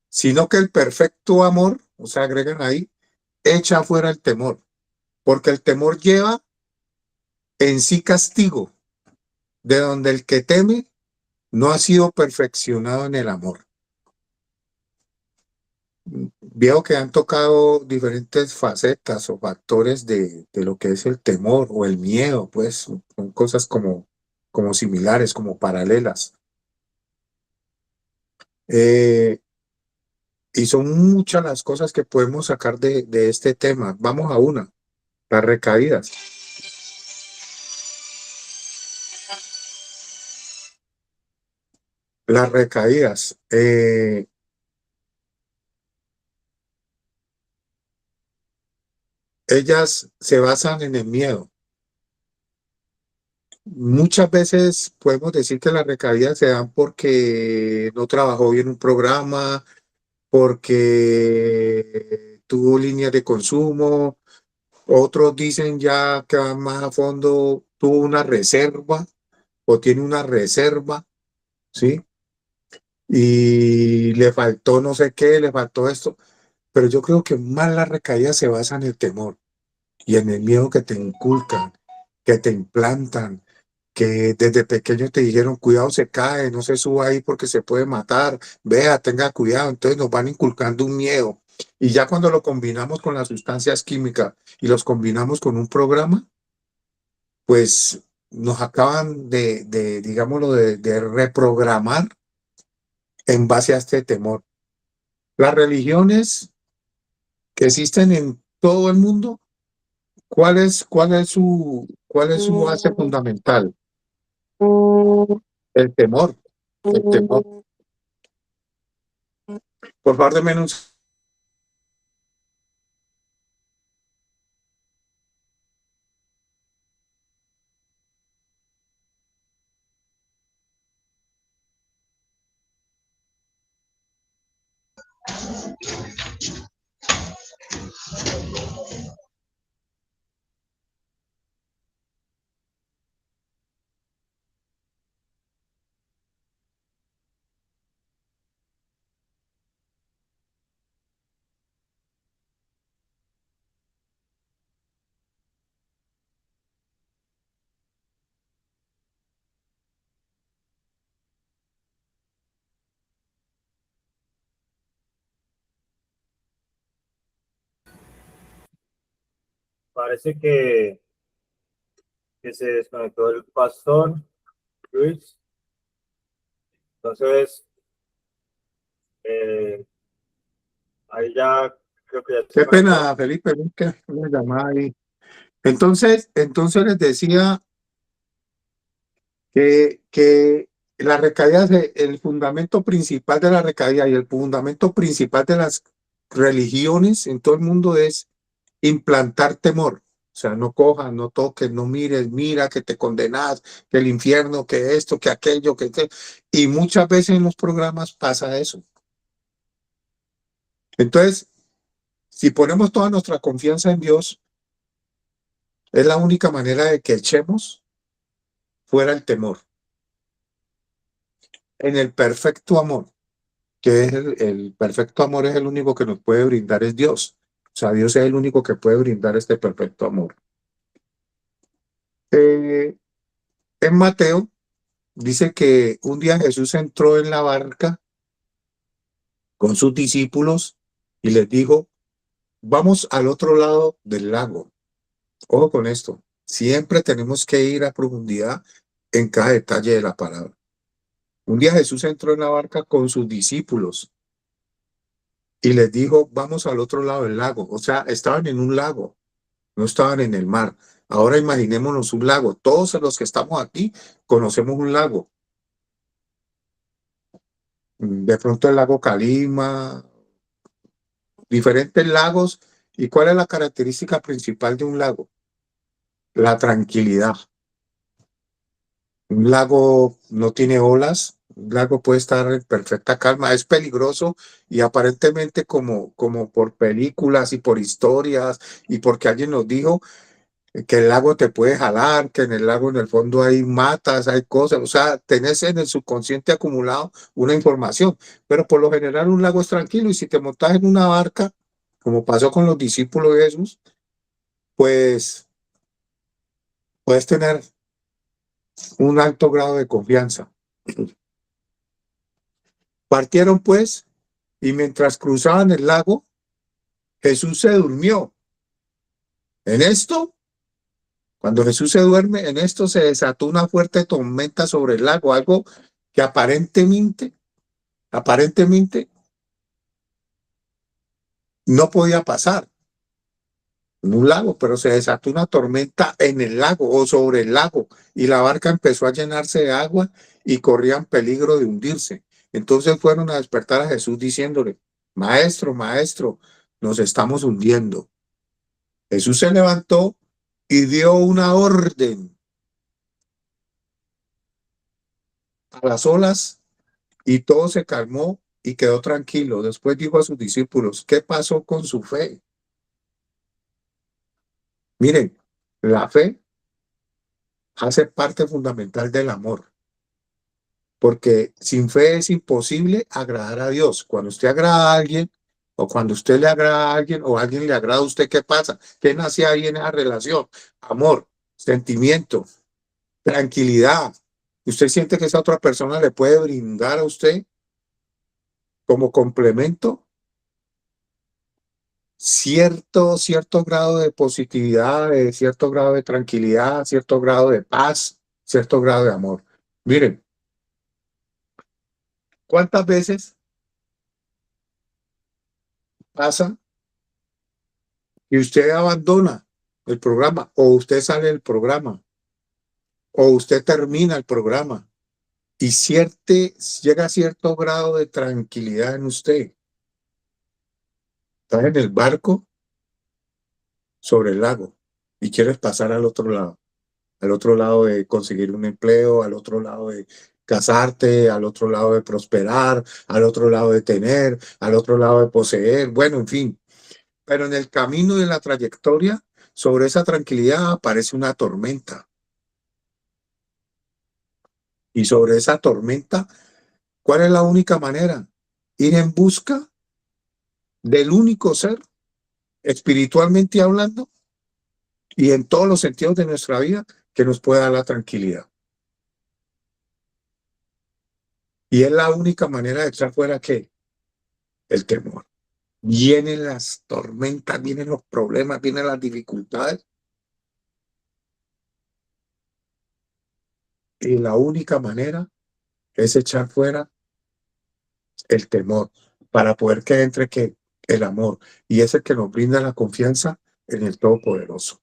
sino que el perfecto amor, o sea, agregan ahí, echa fuera el temor, porque el temor lleva en sí castigo, de donde el que teme no ha sido perfeccionado en el amor. Veo que han tocado diferentes facetas o factores de lo que es el temor o el miedo, pues son cosas como similares, como paralelas. Y son muchas las cosas que podemos sacar de este tema. Vamos a una, las recaídas. Las recaídas. Ellas se basan en el miedo. Muchas veces podemos decir que las recaídas se dan porque no trabajó bien un programa, porque tuvo líneas de consumo. Otros dicen ya que van más a fondo, tuvo una reserva o tiene una reserva, ¿sí? Y le faltó no sé qué, le faltó esto. Pero yo creo que más las recaídas se basan en el temor y en el miedo que te inculcan, que te implantan, que desde pequeño te dijeron, cuidado, se cae, no se suba ahí porque se puede matar, vea, tenga cuidado. Entonces nos van inculcando un miedo. Y ya cuando lo combinamos con las sustancias químicas y los combinamos con un programa, pues nos acaban digámoslo, de reprogramar en base a este temor. Las religiones que existen en todo el mundo, cuál es su base fundamental? El temor, el temor. Por favor, de menos. Parece que se desconectó el pastor Luis. Entonces, eh, ahí ya creo que ya se Qué conectó. pena, Felipe, que una llamada ahí. Entonces les decía que la recaída, el fundamento principal de la recaída y el fundamento principal de las religiones en todo el mundo es implantar temor. O sea, no cojas, no toques, no mires, mira que te condenas, que el infierno, que esto, que aquello, Y muchas veces en los programas pasa eso. Entonces, si ponemos toda nuestra confianza en Dios, es la única manera de que echemos fuera el temor, en el perfecto amor, que es el perfecto amor es el único que nos puede brindar, es Dios. O sea, Dios es el único que puede brindar este perfecto amor. En Mateo dice que un día Jesús entró en la barca con sus discípulos y les dijo, vamos al otro lado del lago. Ojo con esto, siempre tenemos que ir a profundidad en cada detalle de la palabra. Un día Jesús entró en la barca con sus discípulos y les dijo, vamos al otro lado del lago. O sea, estaban en un lago, no estaban en el mar. Ahora imaginémonos un lago. Todos los que estamos aquí conocemos un lago. De pronto el lago Calima, diferentes lagos. ¿Y cuál es la característica principal de un lago? La tranquilidad. Un lago no tiene olas, un lago puede estar en perfecta calma, es peligroso y aparentemente como por películas y por historias y porque alguien nos dijo que el lago te puede jalar, que en el lago en el fondo hay matas, hay cosas, o sea, tenés en el subconsciente acumulado una información, pero por lo general un lago es tranquilo y si te montas en una barca, como pasó con los discípulos de Jesús, pues puedes tener un alto grado de confianza. Partieron pues y mientras cruzaban el lago, Jesús se durmió. En esto, cuando Jesús se duerme, en esto se desató una fuerte tormenta sobre el lago, algo que aparentemente no podía pasar en un lago, pero se desató una tormenta en el lago o sobre el lago y la barca empezó a llenarse de agua y corrían peligro de hundirse. Entonces fueron a despertar a Jesús diciéndole, Maestro, maestro, nos estamos hundiendo. Jesús se levantó y dio una orden a las olas y todo se calmó y quedó tranquilo. Después dijo a sus discípulos, ¿qué pasó con su fe? Miren, la fe hace parte fundamental del amor, porque sin fe es imposible agradar a Dios. Cuando usted agrada a alguien, o cuando usted le agrada a alguien, o alguien le agrada a usted, ¿qué pasa? ¿Qué nace ahí en esa relación? Amor, sentimiento, tranquilidad. ¿Usted siente que esa otra persona le puede brindar a usted como complemento cierto grado de positividad, cierto grado de tranquilidad, cierto grado de paz, cierto grado de amor? Miren, ¿cuántas veces pasa y usted abandona el programa, o usted sale del programa, o usted termina el programa, y llega a cierto grado de tranquilidad en usted. Estás en el barco sobre el lago y quieres pasar al otro lado de conseguir un empleo, al otro lado de casarte, al otro lado de prosperar, al otro lado de tener, al otro lado de poseer, bueno, en fin. Pero en el camino de la trayectoria, sobre esa tranquilidad aparece una tormenta. Y sobre esa tormenta, ¿cuál es la única manera? Ir en busca del único ser, espiritualmente hablando, y en todos los sentidos de nuestra vida, que nos pueda dar la tranquilidad. Y es la única manera de echar fuera ¿qué? El temor. Vienen las tormentas, vienen los problemas, vienen las dificultades. Y la única manera es echar fuera el temor para poder que entre que el amor. Y es el que nos brinda la confianza en el Todopoderoso.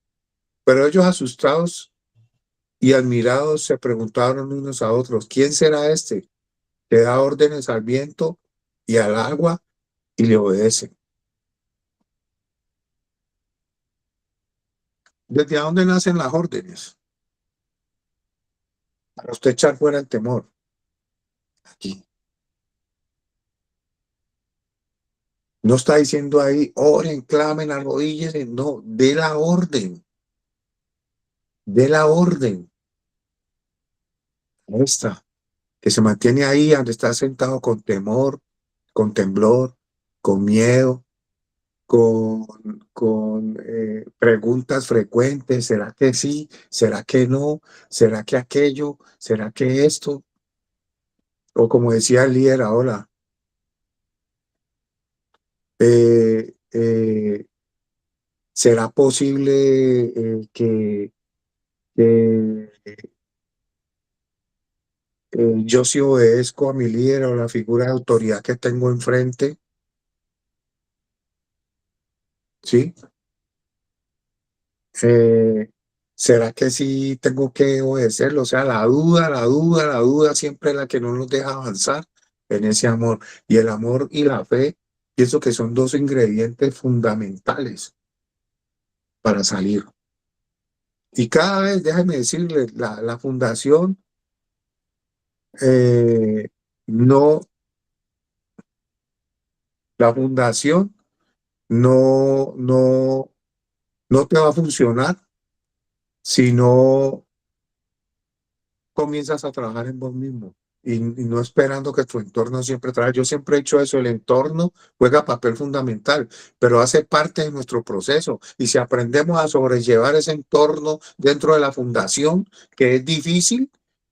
Pero ellos asustados y admirados se preguntaron unos a otros, ¿quién será este que da órdenes al viento y al agua y le obedecen? ¿Desde dónde nacen las órdenes? Para usted echar fuera el temor. Aquí. No está diciendo ahí, oren, clamen, arrodíllense. No, dé la orden. Dé la orden. Esta, que se mantiene ahí donde está sentado con temor, con temblor, con miedo, con preguntas frecuentes. ¿Será que sí? ¿Será que no? ¿Será que aquello? ¿Será que esto? O como decía el líder ahora, ¿será posible que yo si obedezco a mi líder o la figura de autoridad que tengo enfrente? ¿Sí? ¿Será que sí tengo que obedecerlo? O sea, la duda siempre es la que no nos deja avanzar en ese amor. Y el amor y la fe, pienso que son dos ingredientes fundamentales para salir. Y cada vez, déjame decirle, la fundación no, la fundación no te va a funcionar si no comienzas a trabajar en vos mismo y no esperando que tu entorno siempre trabaje. Yo siempre he dicho eso, el entorno juega papel fundamental, pero hace parte de nuestro proceso. Y si aprendemos a sobrellevar ese entorno dentro de la fundación, que es difícil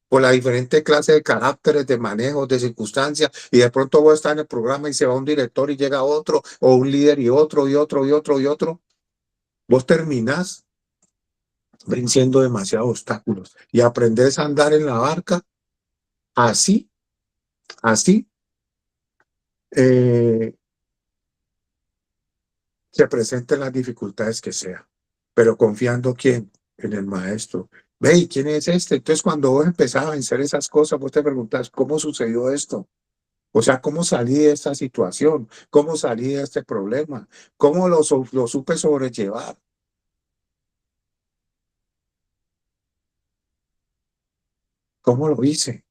por la diferente clase de caracteres, de manejos, de circunstancias, y de pronto vos estás en el programa y se va un director y llega otro, o un líder y otro, y otro, y otro, y otro, vos terminás venciendo demasiados obstáculos y aprendes a andar en la barca así, así, eh, se presenten las dificultades que sea, pero confiando ¿quién? En el maestro. Ve, ¿y quién es este? Entonces, cuando vos empezás a vencer esas cosas, vos te preguntas, ¿cómo sucedió esto? O sea, ¿cómo salí de esta situación? ¿Cómo salí de este problema? ¿Cómo lo supe sobrellevar? ¿Cómo lo hice?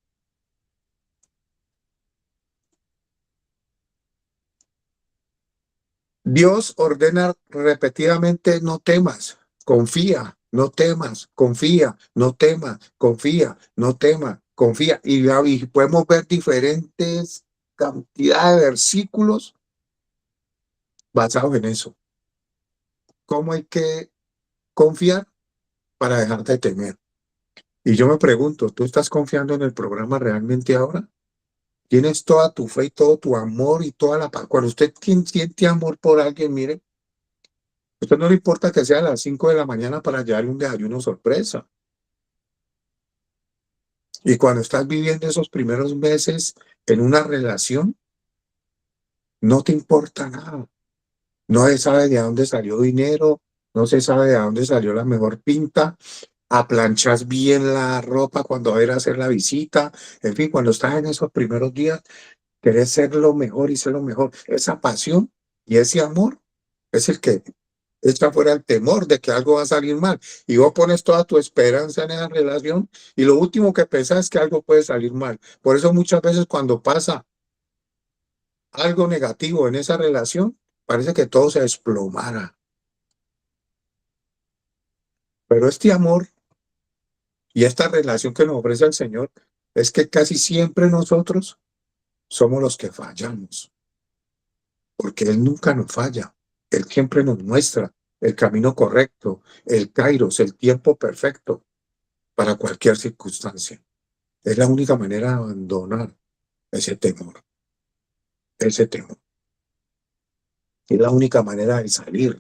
Dios ordena repetidamente, no temas, confía, no temas, confía, no temas, confía, no temas, confía. Y podemos ver diferentes cantidades de versículos basados en eso. ¿Cómo hay que confiar para dejar de temer? Y yo me pregunto, ¿tú estás confiando en el programa realmente ahora? ¿Tienes toda tu fe y todo tu amor y toda la paz? Cuando usted siente amor por alguien, mire, a usted no le importa que sea a las 5 de la mañana para llevarle un desayuno sorpresa. Y cuando estás viviendo esos primeros meses en una relación, no te importa nada. No se sabe de dónde salió dinero, no se sabe de dónde salió la mejor pinta, aplanchas bien la ropa cuando va a ir a hacer la visita, en fin, cuando estás en esos primeros días, querés ser lo mejor y ser lo mejor. Esa pasión y ese amor es el que echa fuera el temor de que algo va a salir mal. Y vos pones toda tu esperanza en esa relación y lo último que pensás es que algo puede salir mal. Por eso muchas veces cuando pasa algo negativo en esa relación, parece que todo se desplomara. Pero este amor y esta relación que nos ofrece el Señor es que casi siempre nosotros somos los que fallamos, porque Él nunca nos falla. Él siempre nos muestra el camino correcto, el kairos, el tiempo perfecto para cualquier circunstancia. Es la única manera de abandonar ese temor, ese temor. Es la única manera de salir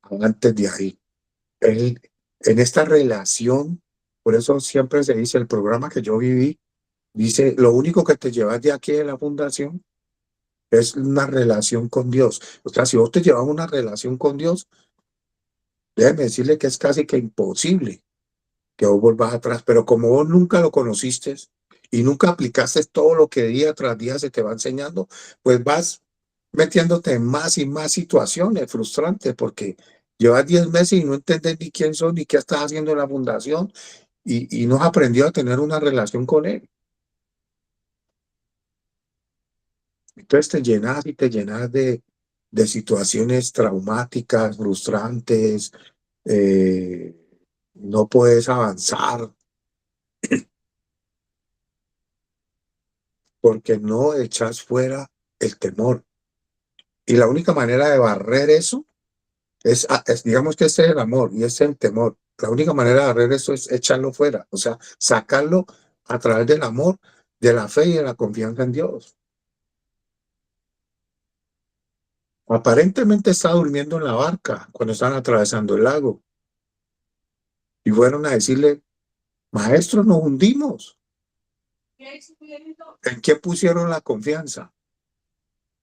antes de ahí. Él, en esta relación, por eso siempre se dice, el programa que yo viví, dice, lo único que te llevas de aquí de la fundación es una relación con Dios. O sea, si vos te llevas una relación con Dios, déjeme decirle que es casi que imposible que vos volvás atrás, pero como vos nunca lo conociste y nunca aplicaste todo lo que día tras día se te va enseñando, pues vas metiéndote en más y más situaciones frustrantes porque llevas 10 meses y no entendés ni quién son ni qué estás haciendo en la fundación y no has aprendido a tener una relación con él. Entonces te llenas y te llenas de situaciones traumáticas, frustrantes, eh, no puedes avanzar porque no echas fuera el temor. Y la única manera de barrer eso digamos que ese es el amor y ese es el temor. La única manera de barrer eso es echarlo fuera, o sea, sacarlo a través del amor, de la fe y de la confianza en Dios. Aparentemente estaba durmiendo en la barca cuando estaban atravesando el lago y fueron a decirle, maestro, nos hundimos. ¿En qué pusieron la confianza?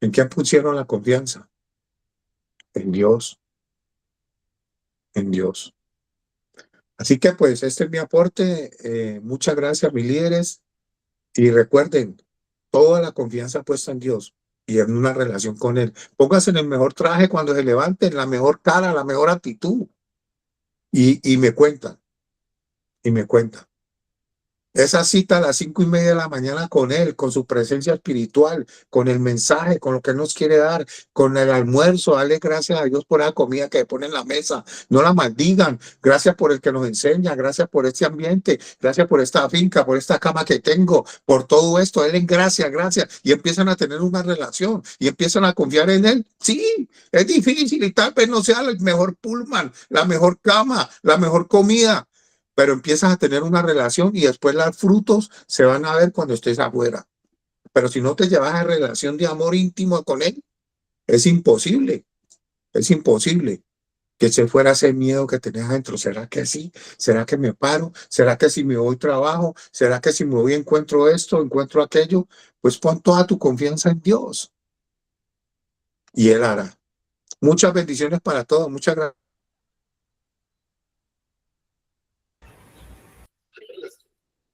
¿En qué pusieron la confianza? En Dios, en Dios. Así que pues este es mi aporte. Muchas gracias, mis líderes. Y recuerden, toda la confianza puesta en Dios y en una relación con Él. Póngase en el mejor traje cuando se levanten, la mejor cara, la mejor actitud. Y me cuentan, y me cuentan. Esa cita a las 5:30 de la mañana con Él, con su presencia espiritual, con el mensaje, con lo que Él nos quiere dar, con el almuerzo. Dale gracias a Dios por la comida que pone en la mesa. No la maldigan. Gracias por el que nos enseña. Gracias por este ambiente. Gracias por esta finca, por esta cama que tengo, por todo esto. Él en gracias, gracias. Y empiezan a tener una relación y empiezan a confiar en Él. Sí, es difícil y tal vez no sea el mejor pullman, la mejor cama, la mejor comida, pero empiezas a tener una relación y después los frutos se van a ver cuando estés afuera. Pero si no te llevas a relación de amor íntimo con él, es imposible que se fuera ese miedo que tenés adentro. ¿Será que sí? ¿Será que me paro? ¿Será que si me voy trabajo? ¿Será que si me voy encuentro esto, encuentro aquello? Pues pon toda tu confianza en Dios y Él hará. Muchas bendiciones para todos. Muchas gracias.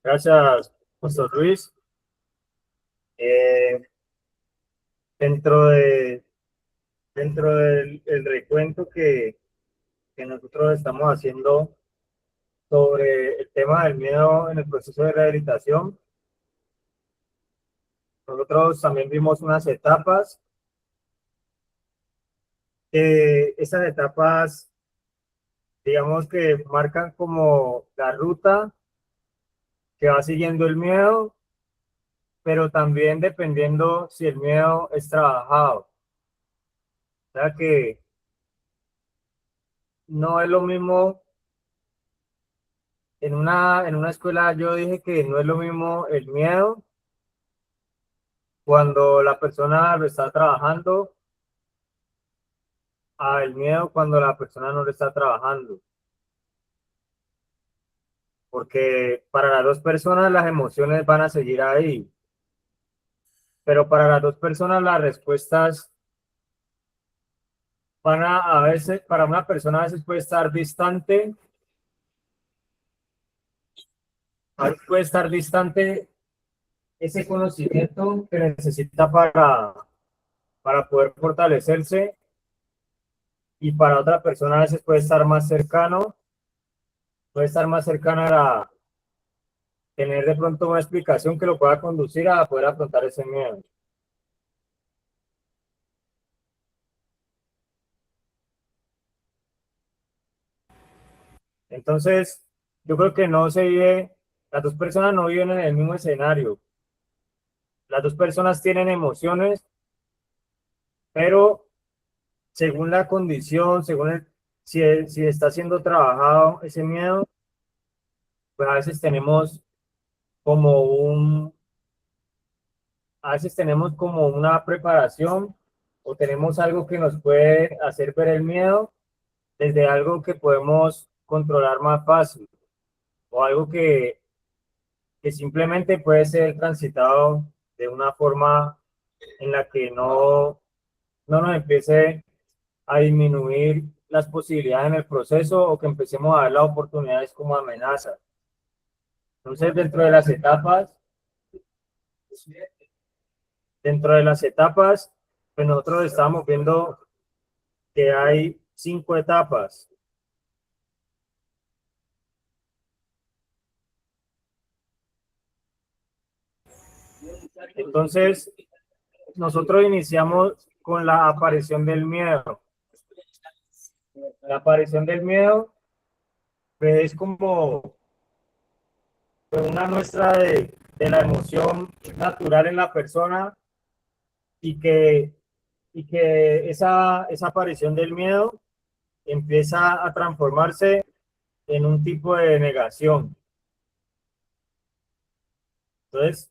Gracias, Pastor Luis. Eh, dentro de, dentro del el recuento que nosotros estamos haciendo sobre el tema del miedo en el proceso de rehabilitación, nosotros también vimos unas etapas. Esas etapas, digamos que marcan como la ruta que va siguiendo el miedo, pero también dependiendo si el miedo es trabajado. O sea que no es lo mismo, en una escuela yo dije que no es lo mismo el miedo cuando la persona lo está trabajando a el miedo cuando la persona no lo está trabajando. Porque para las dos personas las emociones van a seguir ahí. pero para las dos personas las respuestas van a veces, para una persona a veces puede estar distante, a veces puede estar distante ese conocimiento que necesita para poder fortalecerse, y para otra persona a veces puede estar más cercano, a tener de pronto una explicación que lo pueda conducir a poder afrontar ese miedo. Entonces, yo creo que no se vive, las dos personas no viven en el mismo escenario. Las dos personas tienen emociones, pero según la condición, si está siendo trabajado ese miedo, pues como un, a veces tenemos como una preparación, o tenemos algo que nos puede hacer ver el miedo desde algo que podemos controlar más fácil, o algo que simplemente puede ser transitado de una forma en la que no nos empiece a disminuir las posibilidades en el proceso, o que empecemos a ver las oportunidades como amenazas. Entonces, dentro de las etapas, pues nosotros estamos viendo que hay 5 etapas. Entonces, nosotros iniciamos con la aparición del miedo. La aparición del miedo, pues, es como una muestra de la emoción natural en la persona, y que esa aparición del miedo empieza a transformarse en un tipo de negación. Entonces,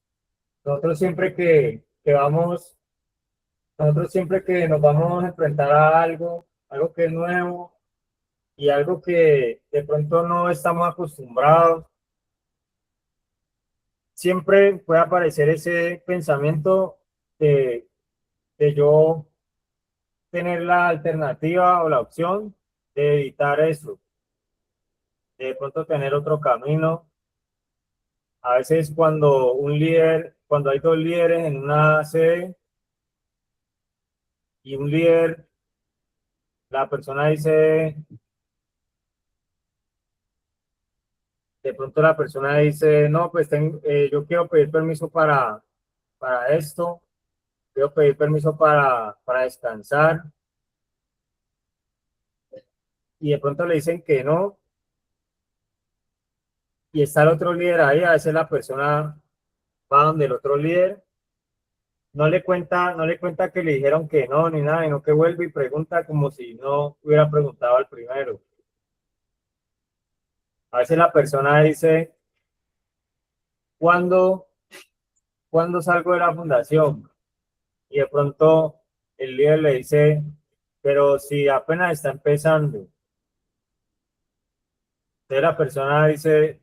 nosotros siempre nosotros siempre que nos vamos a enfrentar a algo que es nuevo, y algo que de pronto no estamos acostumbrados, siempre puede aparecer ese pensamiento de, de yo tener la alternativa o la opción de evitar eso, de pronto tener otro camino. A veces cuando hay dos líderes en una sede, y un líder, la persona dice, de pronto la persona dice, no, pues yo quiero pedir permiso para esto, quiero pedir permiso para descansar, y de pronto le dicen que no, y está el otro líder ahí. A veces la persona va donde el otro líder, no le cuenta que le dijeron que no ni nada, sino que vuelve y pregunta como si no hubiera preguntado al primero. A veces la persona dice, ¿cuándo, ¿cuándo salgo de la fundación? Y de pronto el líder le dice, pero si apenas está empezando. Entonces la persona dice,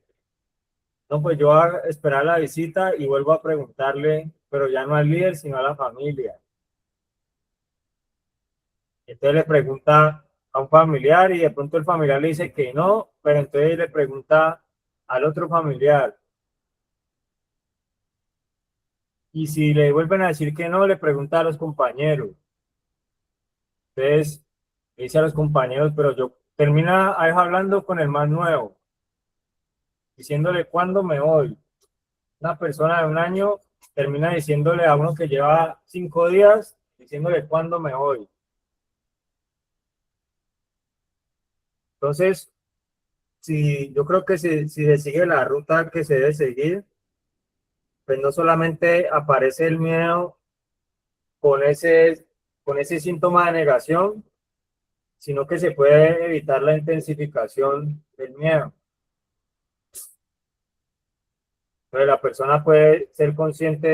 no, pues yo voy a esperar la visita y vuelvo a preguntarle, pero ya no al líder, sino a la familia. Entonces le pregunta a un familiar, y de pronto el familiar le dice que no, pero entonces le pregunta al otro familiar. Y si le vuelven a decir que no, le pregunta a los compañeros. Entonces le dice a los compañeros, pero yo termina a veces hablando con el más nuevo, diciéndole cuándo me voy. Una persona de un año termina diciéndole a uno que lleva 5 días, diciéndole cuándo me voy. Entonces, yo creo que si se sigue la ruta que se debe seguir, pues no solamente aparece el miedo con ese síntoma de negación, sino que se puede evitar la intensificación del miedo. Entonces, la persona puede ser consciente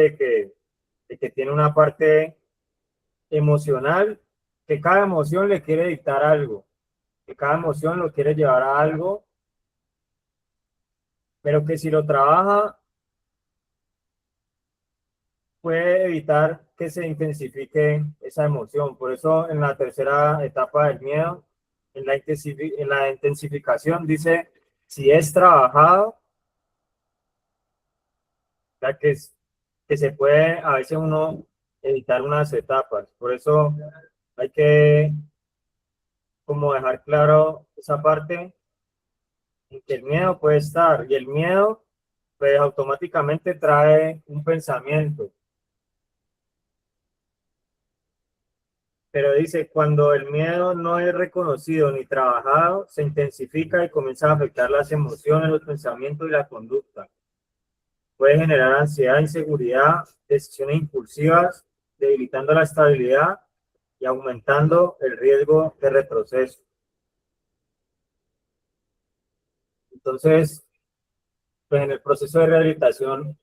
de que tiene una parte emocional, que cada emoción le quiere dictar algo, que cada emoción lo quiere llevar a algo, pero que si lo trabaja puede evitar que se intensifique esa emoción. Por eso en la tercera etapa del miedo, en la intensificación dice, si es trabajado, ya que se puede a veces uno evitar unas etapas. Por eso hay que como dejar claro esa parte en que el miedo puede estar y el miedo pues automáticamente trae un pensamiento. Pero dice, cuando el miedo no es reconocido ni trabajado, se intensifica y comienza a afectar las emociones, los pensamientos y la conducta. Puede generar ansiedad, inseguridad, decisiones impulsivas, debilitando la estabilidad y aumentando el riesgo de retroceso. Entonces, pues en el proceso de rehabilitación,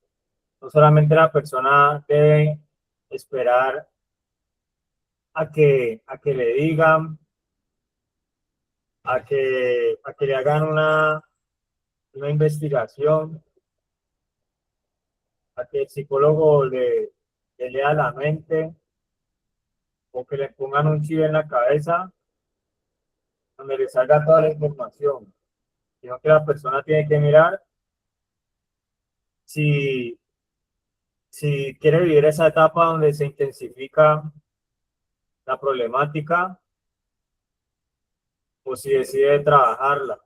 no solamente la persona debe esperar a que le digan, a que le hagan una investigación, a que el psicólogo le lea la mente o que le pongan un chip en la cabeza donde le salga toda la información, sino que la persona tiene que mirar si, si quiere vivir esa etapa donde se intensifica la problemática o si decide trabajarla,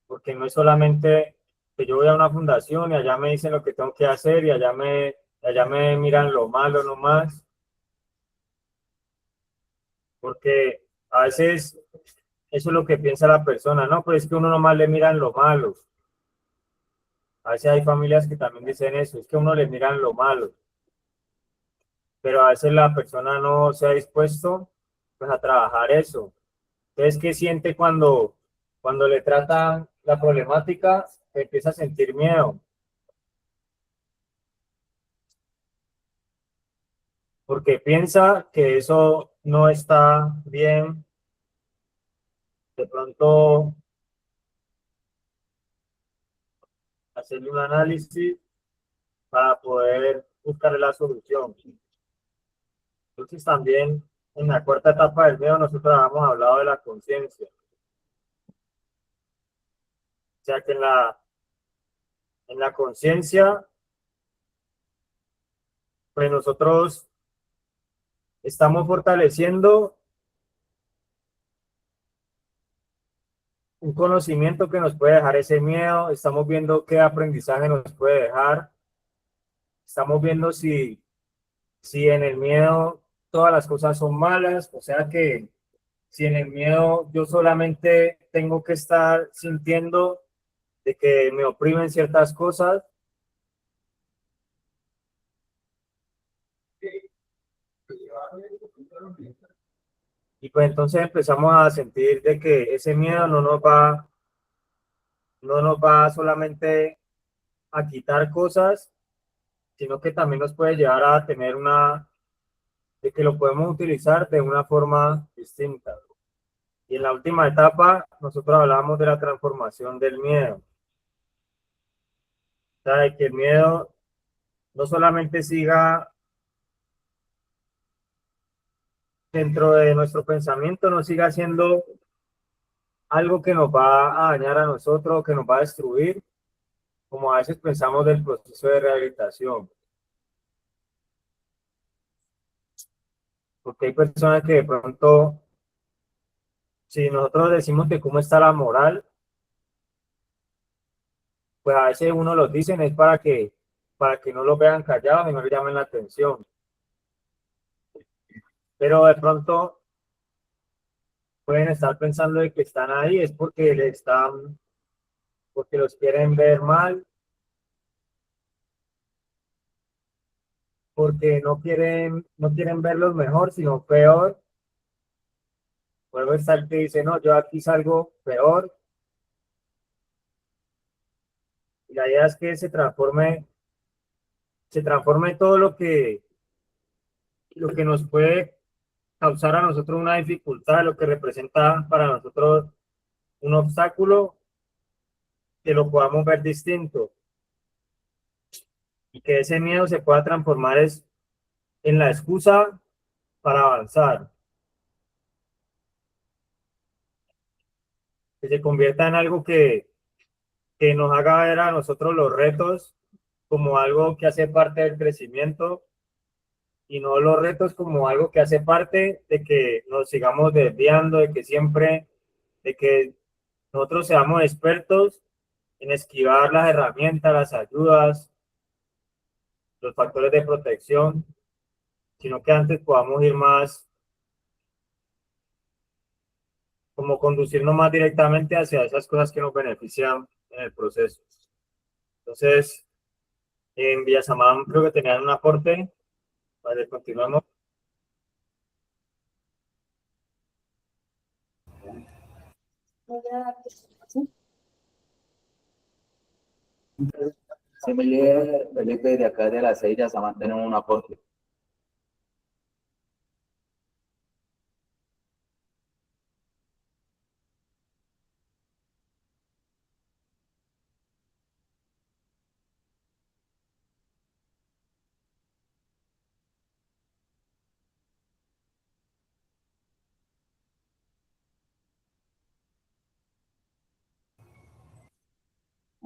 porque no es solamente que yo voy a una fundación y allá me dicen lo que tengo que hacer y allá me miran lo malo nomás, porque a veces eso es lo que piensa la persona, no, pues es que uno nomás le miran lo malo. A veces hay familias que también dicen eso, es que uno le miran lo malo, pero a veces la persona no se ha dispuesto pues, a trabajar eso. Entonces, ¿qué siente cuando le tratan la problemática? Empieza a sentir miedo, porque piensa que eso no está bien. De pronto, hacerle un análisis para poder buscar la solución. Entonces, también en la cuarta etapa del miedo, nosotros habíamos hablado de la conciencia. O sea que en la conciencia, pues nosotros estamos fortaleciendo un conocimiento que nos puede dejar ese miedo, estamos viendo qué aprendizaje nos puede dejar, estamos viendo si en el miedo todas las cosas son malas, o sea que si en el miedo yo solamente tengo que estar sintiendo de que me oprimen ciertas cosas, y pues entonces empezamos a sentir de que ese miedo no nos va solamente a quitar cosas, sino que también nos puede llevar a tener de que lo podemos utilizar de una forma distinta. Y en la última etapa, nosotros hablamos de la transformación del miedo. O sea, de que el miedo no solamente siga dentro de nuestro pensamiento, no siga siendo algo que nos va a dañar a nosotros, que nos va a destruir, como a veces pensamos del proceso de rehabilitación. Porque hay personas que de pronto, si nosotros decimos que cómo está la moral, pues a veces uno los dicen es para que no los vean callados y no le llamen la atención. Pero de pronto pueden estar pensando de que están ahí, es porque los quieren ver mal, porque no quieren verlos mejor, sino peor. Luego está el que dice, no, yo aquí salgo peor. Y la idea es que se transforme todo lo que nos puede causar a nosotros una dificultad, lo que representa para nosotros un obstáculo, que lo podamos ver distinto. y que ese miedo se pueda transformar en la excusa para avanzar, que se convierta en algo que nos haga ver a nosotros los retos como algo que hace parte del crecimiento y no los retos como algo que hace parte de que nos sigamos desviando, de que nosotros seamos expertos en esquivar las herramientas, las ayudas, los factores de protección, sino que antes podamos ir más, como conducirnos más directamente hacia esas cosas que nos benefician en el proceso. Entonces, en Villasamán creo que tenían un aporte. Vale, continuamos. Sí, Felipe, de acá de las 6 ya se mantienen un aporte.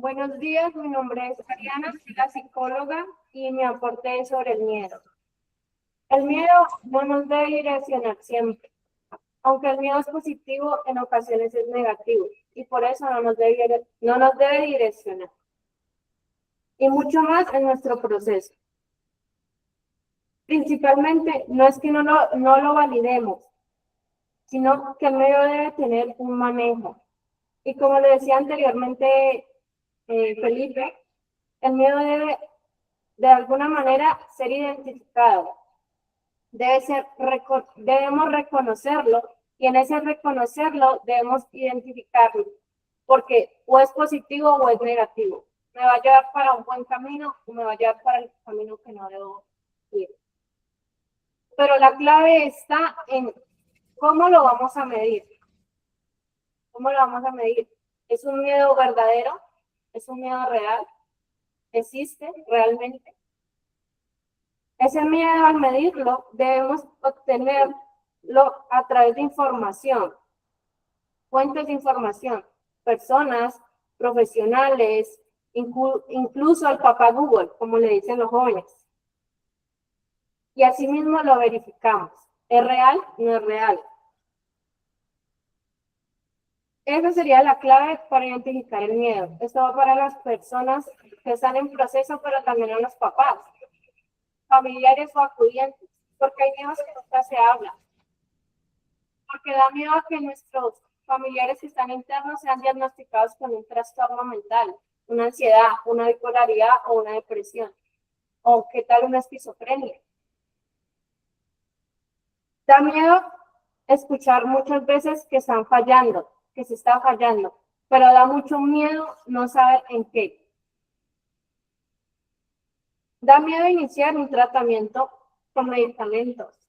Buenos días, mi nombre es Ariana, soy la psicóloga y mi aporte es sobre el miedo. El miedo no nos debe direccionar siempre, aunque el miedo es positivo, en ocasiones es negativo y por eso no nos debe direccionar. Y mucho más en nuestro proceso. Principalmente no es que no lo validemos, sino que el miedo debe tener un manejo. Y como le decía anteriormente Felipe, el miedo debe de alguna manera ser identificado. Debemos reconocerlo y en ese reconocerlo debemos identificarlo, porque o es positivo o es negativo. Me va a llevar para un buen camino o me va a llevar para el camino que no debo ir. Pero la clave está en cómo lo vamos a medir. ¿Cómo lo vamos a medir? ¿Es un miedo verdadero? ¿Es un miedo real? ¿Existe realmente? Ese miedo, al medirlo, debemos obtenerlo a través de información, fuentes de información, personas, profesionales, incluso al papá Google, como le dicen los jóvenes. Y así mismo lo verificamos. ¿Es real? No es real. Esa sería la clave para identificar el miedo. Esto va para las personas que están en proceso, pero también a los papás, familiares o acudientes, porque hay miedos que nunca se hablan. Porque da miedo a que nuestros familiares que están internos sean diagnosticados con un trastorno mental, una ansiedad, una bipolaridad o una depresión. O qué tal una esquizofrenia. Da miedo escuchar muchas veces que están fallando, que se está fallando, pero da mucho miedo no saber en qué. Da miedo iniciar un tratamiento con medicamentos.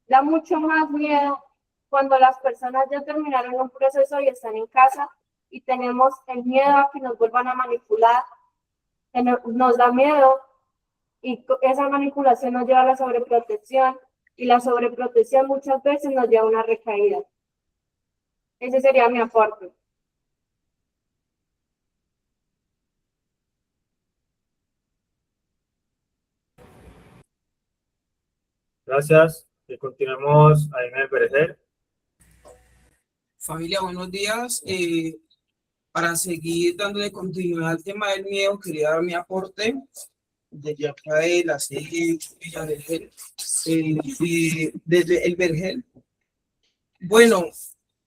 Da mucho más miedo cuando las personas ya terminaron un proceso y están en casa y tenemos el miedo a que nos vuelvan a manipular. Nos da miedo y esa manipulación nos lleva a la sobreprotección y la sobreprotección muchas veces nos lleva a una recaída. Ese sería mi aporte. Gracias. Y continuamos ahí en el Berger. Familia, buenos días. Para seguir dándole continuidad al tema del miedo, quería dar mi aporte desde acá de la sede Villa Vergel, desde el Vergel. Bueno,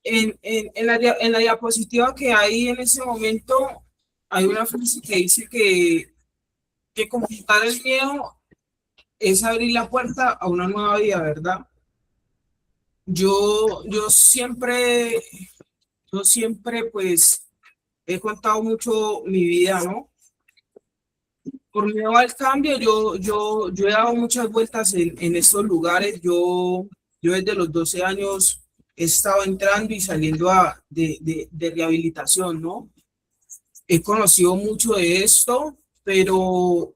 en la diapositiva que hay en ese momento, hay una frase que dice que confrontar el miedo es abrir la puerta a una nueva vida, ¿verdad? Yo siempre pues he contado mucho mi vida, ¿no? Por miedo al cambio, yo he dado muchas vueltas en estos lugares. Yo desde los 12 años he estado entrando y saliendo de rehabilitación, ¿no? he conocido mucho de esto, pero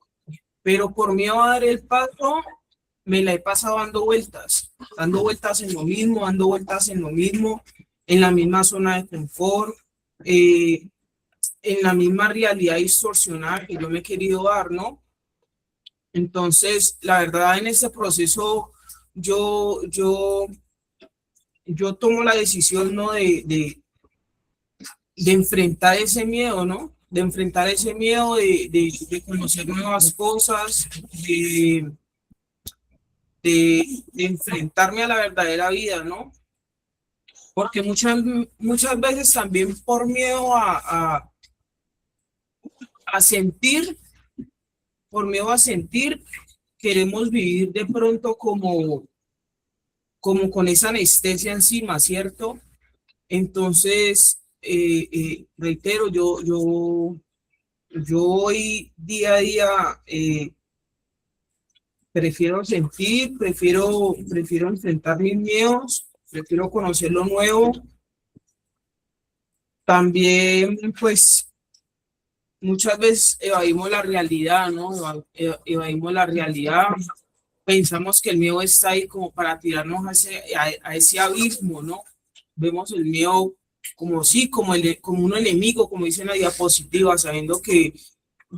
por miedo a dar el paso, me la he pasado dando vueltas en lo mismo, dando vueltas en lo mismo, en la misma zona de confort, en la misma realidad distorsionada que yo me he querido dar, ¿no? Entonces, la verdad, en este proceso, yo tomo la decisión, ¿no? De enfrentar ese miedo, ¿no? De enfrentar ese miedo, de conocer nuevas cosas, de enfrentarme a la verdadera vida, ¿no? Porque muchas veces también por miedo a sentir, por miedo a sentir, queremos vivir de pronto como con esa anestesia encima, ¿cierto? Entonces, reitero, yo hoy día a día prefiero sentir, prefiero enfrentar mis miedos, prefiero conocer lo nuevo. También, pues, muchas veces evadimos la realidad, ¿no? Evadimos la realidad. Pensamos que el miedo está ahí como para tirarnos a ese abismo, ¿no? Vemos el miedo como sí, como un enemigo, como dice en la diapositiva, sabiendo que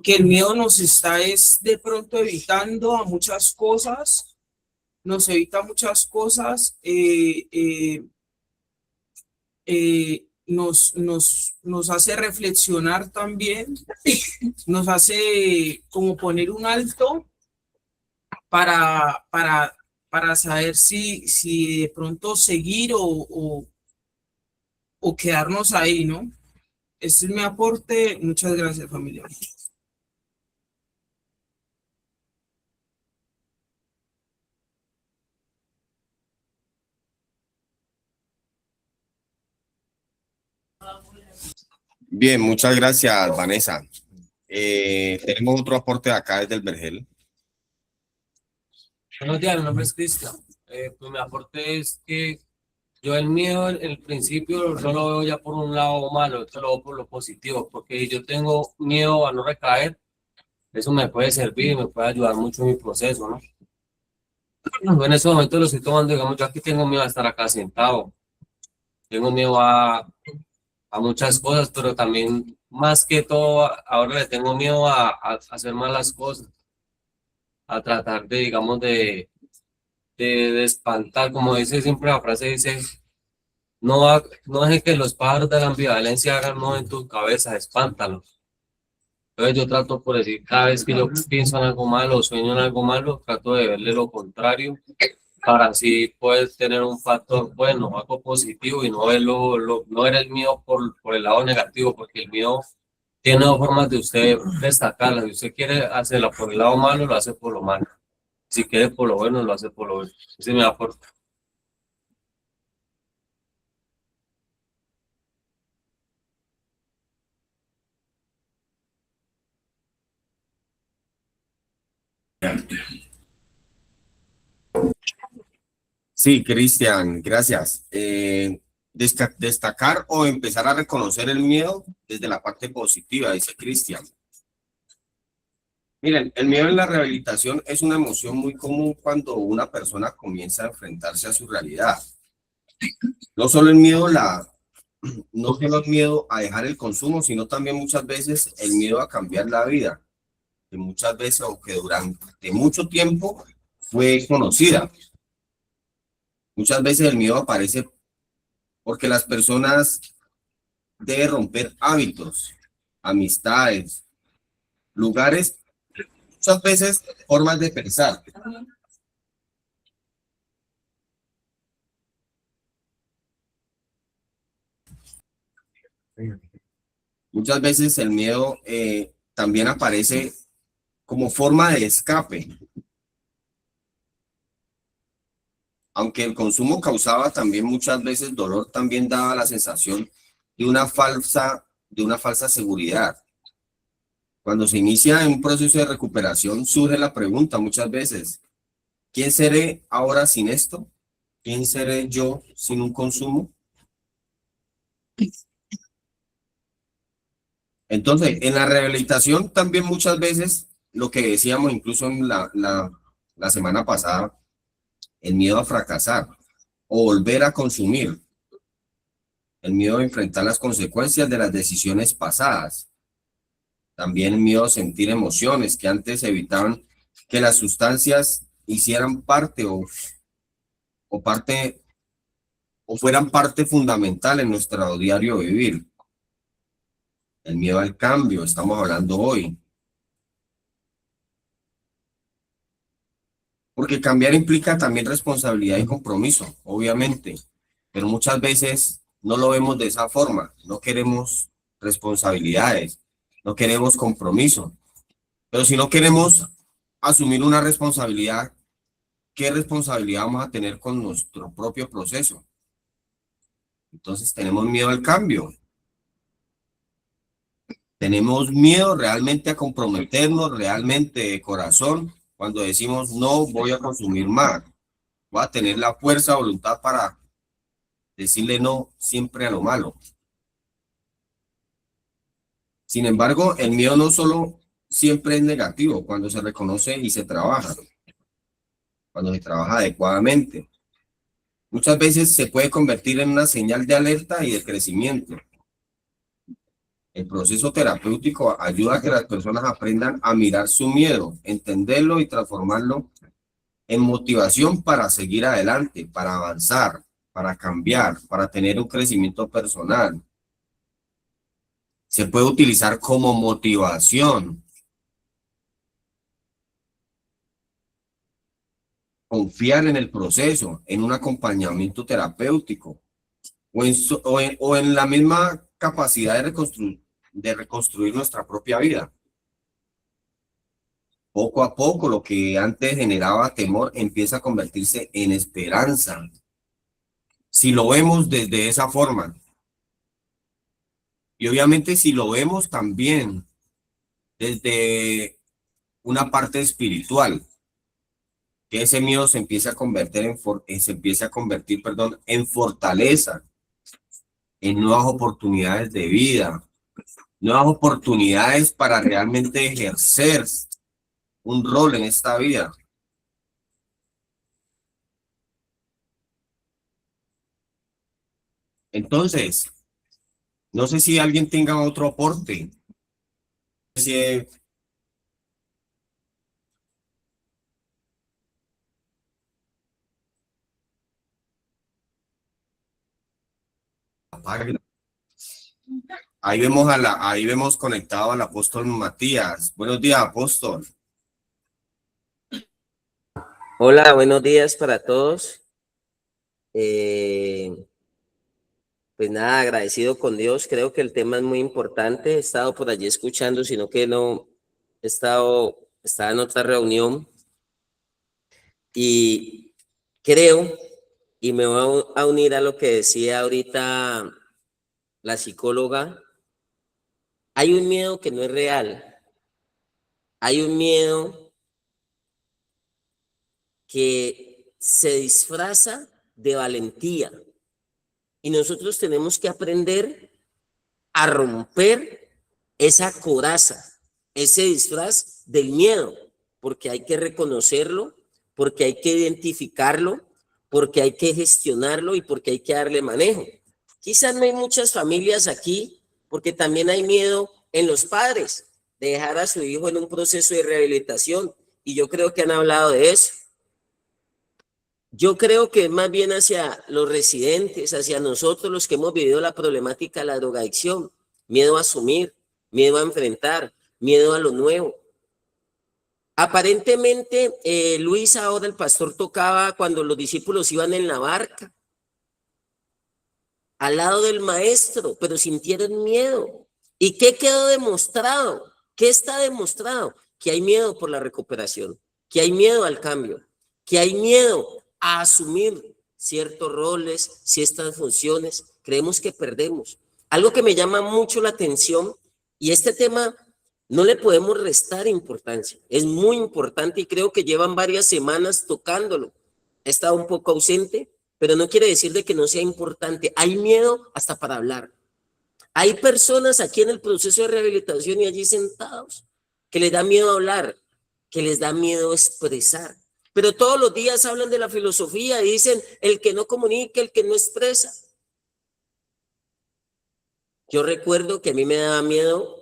el miedo nos está de pronto evitando a muchas cosas, nos evita muchas cosas, nos hace reflexionar también, nos hace como poner un alto para saber si de pronto seguir o quedarnos ahí, ¿no? Este es mi aporte. Muchas gracias, familia. Bien, muchas gracias, Vanessa. Tenemos otro aporte de acá desde el Vergel. Buenos días, mi nombre es Cristian. Pues mi aporte es que yo el miedo, el principio, no lo veo ya por un lado malo, yo lo veo por lo positivo, porque yo tengo miedo a no recaer, eso me puede servir, me puede ayudar mucho en mi proceso, ¿no? Yo en ese momento lo estoy tomando, digamos, yo aquí tengo miedo a estar acá sentado, tengo miedo a muchas cosas, pero también, más que todo, ahora le tengo miedo a hacer malas cosas, a tratar de, digamos, de espantar, como dice siempre la frase, dice, no deje que los pájaros de la ambivalencia hagan modo en tu cabeza, espántalos. Entonces yo trato por decir, cada vez que yo pienso en algo malo o sueño en algo malo, trato de verle lo contrario, para así poder tener un factor bueno, algo positivo y no no ver el miedo por el lado negativo, porque el miedo tiene dos formas de usted destacarla. Si usted quiere hacerla por el lado malo, lo hace por lo malo. Si quiere por lo bueno, lo hace por lo bueno. Ese me aporta. Sí, Cristian, gracias. Destacar o empezar a reconocer el miedo desde la parte positiva, dice Cristian. Miren, el miedo en la rehabilitación es una emoción muy común cuando una persona comienza a enfrentarse a su realidad. No solo no solo el miedo a dejar el consumo, sino también muchas veces el miedo a cambiar la vida, que muchas veces, aunque durante mucho tiempo fue conocida. Muchas veces el miedo aparece porque las personas deben romper hábitos, amistades, lugares, muchas veces formas de pensar. Muchas veces el miedo también aparece como forma de escape. Aunque el consumo causaba también muchas veces dolor, también daba la sensación de una falsa seguridad. Cuando se inicia un proceso de recuperación, surge la pregunta muchas veces, ¿quién seré ahora sin esto? ¿Quién seré yo sin un consumo? Entonces, en la rehabilitación también muchas veces, lo que decíamos incluso en la semana pasada, el miedo a fracasar o volver a consumir, el miedo a enfrentar las consecuencias de las decisiones pasadas, también el miedo a sentir emociones que antes evitaban que las sustancias hicieran parte o parte o fueran parte fundamental en nuestro diario vivir. El miedo al cambio, estamos hablando hoy. Porque cambiar implica también responsabilidad y compromiso, obviamente, pero muchas veces no lo vemos de esa forma. No queremos responsabilidades, no queremos compromiso. Pero si no queremos asumir una responsabilidad, ¿qué responsabilidad vamos a tener con nuestro propio proceso? Entonces tenemos miedo al cambio. Tenemos miedo realmente a comprometernos, realmente de corazón, cuando decimos no voy a consumir más. Voy a tener la fuerza, voluntad para decirle no siempre a lo malo. Sin embargo, el miedo no solo siempre es negativo cuando se reconoce y se trabaja, cuando se trabaja adecuadamente. Muchas veces se puede convertir en una señal de alerta y de crecimiento. El proceso terapéutico ayuda a que las personas aprendan a mirar su miedo, entenderlo y transformarlo en motivación para seguir adelante, para avanzar, para cambiar, para tener un crecimiento personal. Se puede utilizar como motivación. Confiar en el proceso, en un acompañamiento terapéutico o en la misma capacidad de reconstruir nuestra propia vida. Poco a poco, lo que antes generaba temor empieza a convertirse en esperanza. Si lo vemos desde esa forma. Y obviamente si lo vemos también desde una parte espiritual, que ese miedo se empieza a convertir en fortaleza, en nuevas oportunidades de vida, nuevas oportunidades para realmente ejercer un rol en esta vida. Entonces, no sé si alguien tenga otro aporte. Si ahí vemos conectado al apóstol Matías. Buenos días, apóstol. Hola, buenos días para todos. Pues nada, agradecido con Dios. Creo que el tema es muy importante. He estado por allí escuchando, sino que no estaba en otra reunión. Y creo, y me voy a unir a lo que decía ahorita la psicóloga, hay un miedo que no es real. Hay un miedo que se disfraza de valentía. Y nosotros tenemos que aprender a romper esa coraza, ese disfraz del miedo, porque hay que reconocerlo, porque hay que identificarlo, porque hay que gestionarlo y porque hay que darle manejo. Quizás no hay muchas familias aquí, porque también hay miedo en los padres de dejar a su hijo en un proceso de rehabilitación, y yo creo que han hablado de eso. Yo creo que es más bien hacia los residentes, hacia nosotros los que hemos vivido la problemática de la drogadicción, miedo a asumir, miedo a enfrentar, miedo a lo nuevo. Aparentemente, Luis, ahora el pastor, tocaba cuando los discípulos iban en la barca, al lado del maestro, pero sintieron miedo. ¿Y qué quedó demostrado? ¿Qué está demostrado? Que hay miedo por la recuperación, que hay miedo al cambio, que hay miedo a asumir ciertos roles, ciertas funciones. Creemos que perdemos. Algo que me llama mucho la atención, y este tema no le podemos restar importancia, es muy importante y creo que llevan varias semanas tocándolo. He estado un poco ausente, pero no quiere decir de que no sea importante. Hay miedo hasta para hablar. Hay personas aquí en el proceso de rehabilitación y allí sentados que les da miedo hablar, que les da miedo expresar. Pero todos los días hablan de la filosofía y dicen el que no comunica, el que no expresa. Yo recuerdo que a mí me daba miedo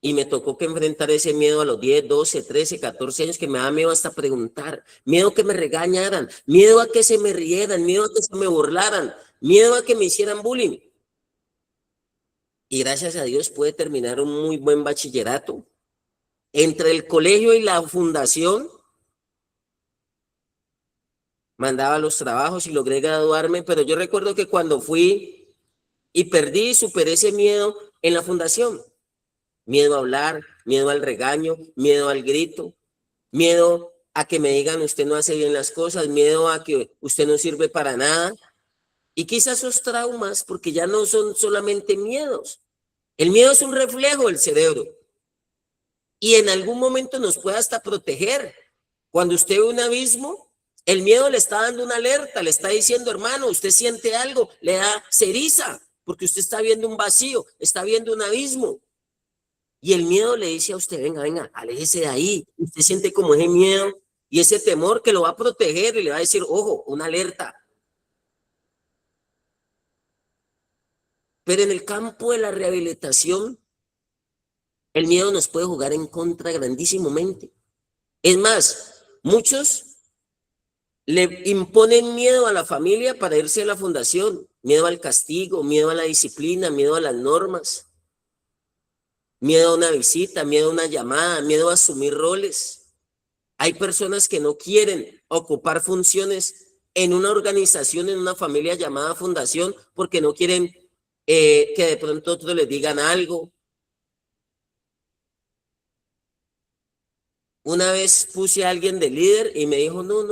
y me tocó que enfrentar ese miedo a los 10, 12, 13, 14 años, que me daba miedo hasta preguntar, miedo a que me regañaran, miedo a que se me rieran, miedo a que se me burlaran, miedo a que me hicieran bullying. Y gracias a Dios pude terminar un muy buen bachillerato. Entre el colegio y la fundación, mandaba los trabajos y logré graduarme, pero yo recuerdo que cuando fui y perdí y superé ese miedo en la fundación, miedo a hablar, miedo al regaño, miedo al grito, miedo a que me digan usted no hace bien las cosas, miedo a que usted no sirve para nada. Y quizás esos traumas, porque ya no son solamente miedos. El miedo es un reflejo del cerebro y en algún momento nos puede hasta proteger. Cuando usted ve un abismo, el miedo le está dando una alerta, le está diciendo, hermano, usted siente algo, le da ceriza, porque usted está viendo un vacío, está viendo un abismo. Y el miedo le dice a usted, venga, venga, aléjese de ahí. Usted siente como ese miedo y ese temor que lo va a proteger y le va a decir, ojo, una alerta. Pero en el campo de la rehabilitación, el miedo nos puede jugar en contra grandísimamente. Es más, muchos le imponen miedo a la familia para irse a la fundación, miedo al castigo, miedo a la disciplina, miedo a las normas, miedo a una visita, miedo a una llamada, miedo a asumir roles. Hay personas que no quieren ocupar funciones en una organización, en una familia llamada fundación, porque no quieren que de pronto otros les digan algo. Una vez puse a alguien de líder y me dijo, no,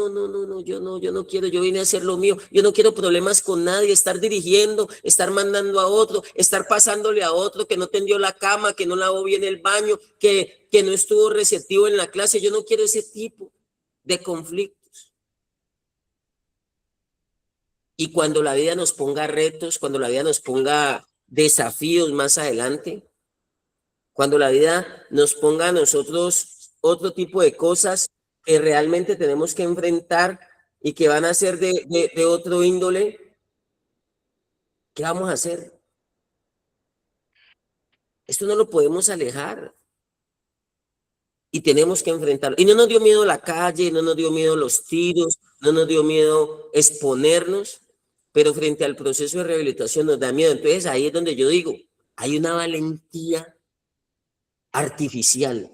yo no quiero, yo vine a hacer lo mío, yo no quiero problemas con nadie, estar dirigiendo, estar mandando a otro, estar pasándole a otro que no tendió la cama, que no lavó bien el baño, que no estuvo receptivo en la clase. Yo no quiero ese tipo de conflictos. Y cuando la vida nos ponga retos, cuando la vida nos ponga desafíos más adelante, cuando la vida nos ponga a nosotros otro tipo de cosas que realmente tenemos que enfrentar y que van a ser de otro índole, ¿qué vamos a hacer? Esto no lo podemos alejar y tenemos que enfrentarlo. Y no nos dio miedo la calle, no nos dio miedo los tiros, no nos dio miedo exponernos, pero frente al proceso de rehabilitación nos da miedo. Entonces ahí es donde yo digo, hay una valentía artificial.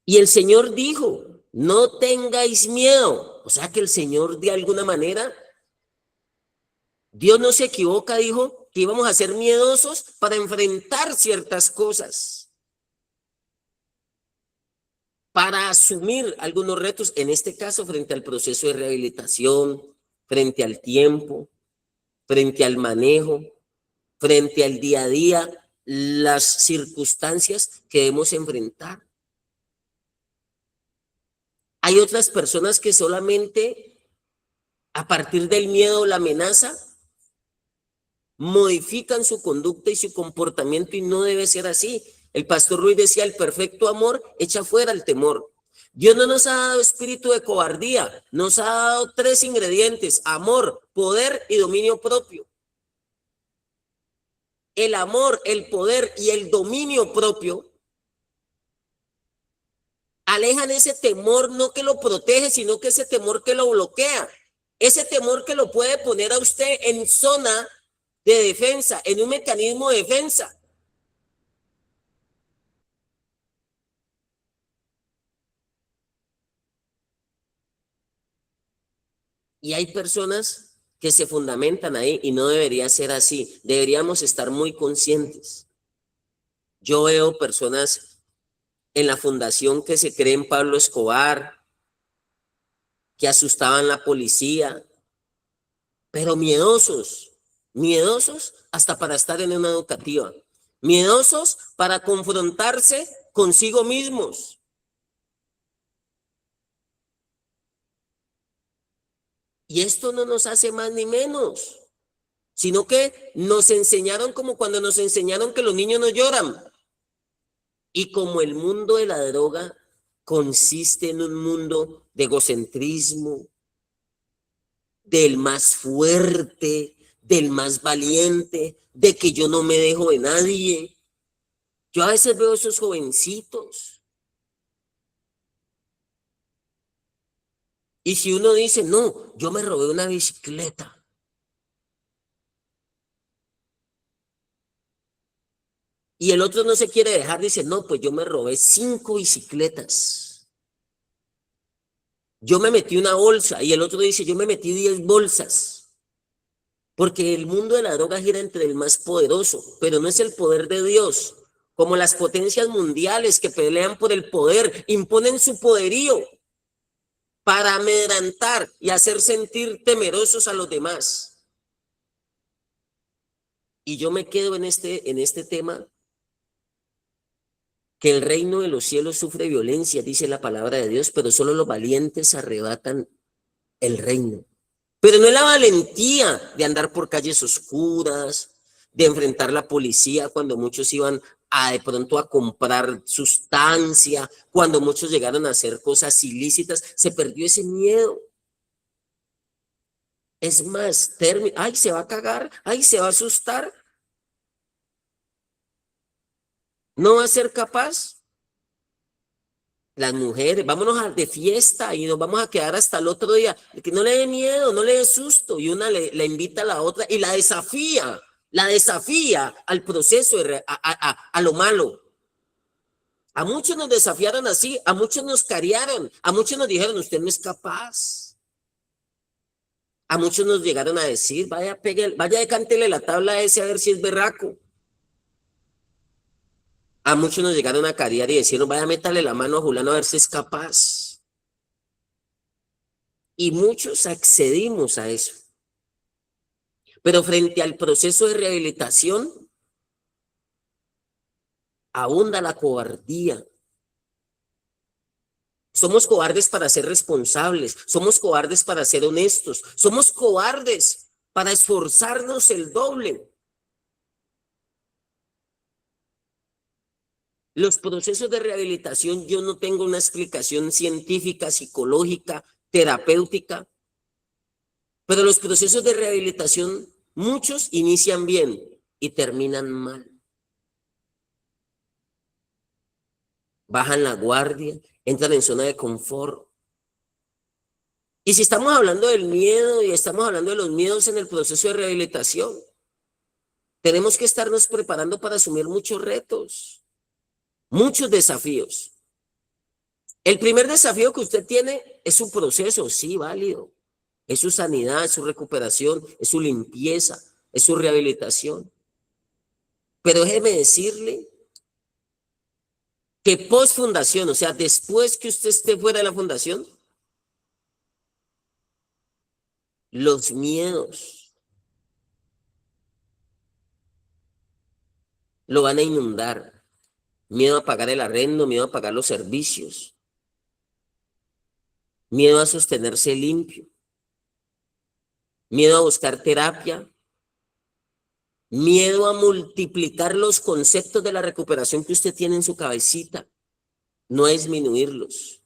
Y el Señor dijo, no tengáis miedo. O sea que el Señor de alguna manera, Dios no se equivoca, dijo que íbamos a ser miedosos para enfrentar ciertas cosas, para asumir algunos retos, en este caso frente al proceso de rehabilitación, frente al tiempo, frente al manejo, frente al día a día, las circunstancias que debemos enfrentar. Hay otras personas que solamente a partir del miedo o la amenaza modifican su conducta y su comportamiento y no debe ser así. El pastor Ruiz decía, el perfecto amor echa fuera el temor. Dios no nos ha dado espíritu de cobardía, nos ha dado 3 ingredientes, amor, poder y dominio propio. El amor, el poder y el dominio propio alejan ese temor, no que lo protege, sino que ese temor que lo bloquea, ese temor que lo puede poner a usted en zona de defensa, en un mecanismo de defensa. Y hay personas que se fundamentan ahí y no debería ser así. Deberíamos estar muy conscientes. Yo veo personas en la fundación que se creen Pablo Escobar, que asustaban a la policía, pero miedosos hasta para estar en una educativa, miedosos para confrontarse consigo mismos. Y esto no nos hace más ni menos. sino que nos enseñaron como cuando nos enseñaron que los niños no lloran. Y como el mundo de la droga consiste en un mundo de egocentrismo, del más fuerte, del más valiente, de que yo no me dejo de nadie. Yo a veces veo esos jovencitos. Y si uno dice, no, yo me robé una bicicleta. Y el otro no se quiere dejar, dice, no, pues yo me robé 5 bicicletas. Yo me metí una bolsa. Y el otro dice, yo me metí 10 bolsas. Porque el mundo de la droga gira entre el más poderoso, pero no es el poder de Dios. Como las potencias mundiales que pelean por el poder, imponen su poderío para amedrentar y hacer sentir temerosos a los demás. Y yo me quedo en este tema, que el reino de los cielos sufre violencia, dice la palabra de Dios, pero solo los valientes arrebatan el reino. Pero no es la valentía de andar por calles oscuras, de enfrentar la policía cuando muchos iban de pronto a comprar sustancia, cuando muchos llegaron a hacer cosas ilícitas, se perdió ese miedo. Es más, ay, se va a cagar, ay, se va a asustar. No va a ser capaz. Las mujeres, vámonos de fiesta y nos vamos a quedar hasta el otro día. Que no le dé miedo, no le dé susto. Y una le invita a la otra y la desafía al proceso, a lo malo. A muchos nos desafiaron así, a muchos nos cariaron, a muchos nos dijeron, usted no es capaz. A muchos nos llegaron a decir, vaya, cántele la tabla a ese a ver si es berraco. A muchos nos llegaron a cariar y decirnos, vaya, métale la mano a Julano a ver si es capaz. Y muchos accedimos a eso. Pero frente al proceso de rehabilitación, abunda la cobardía. Somos cobardes para ser responsables, somos cobardes para ser honestos, somos cobardes para esforzarnos el doble. Los procesos de rehabilitación, yo no tengo una explicación científica, psicológica, terapéutica, pero los procesos de rehabilitación, muchos inician bien y terminan mal. Bajan la guardia, entran en zona de confort. Y si estamos hablando del miedo y estamos hablando de los miedos en el proceso de rehabilitación, tenemos que estarnos preparando para asumir muchos retos. Muchos desafíos. El primer desafío que usted tiene es su proceso, sí, válido. Es su sanidad, es su recuperación, es su limpieza, es su rehabilitación. Pero déjeme decirle que post fundación, o sea, después que usted esté fuera de la fundación, los miedos lo van a inundar. Miedo a pagar el arrendo, miedo a pagar los servicios, miedo a sostenerse limpio, miedo a buscar terapia, miedo a multiplicar los conceptos de la recuperación que usted tiene en su cabecita, no a disminuirlos.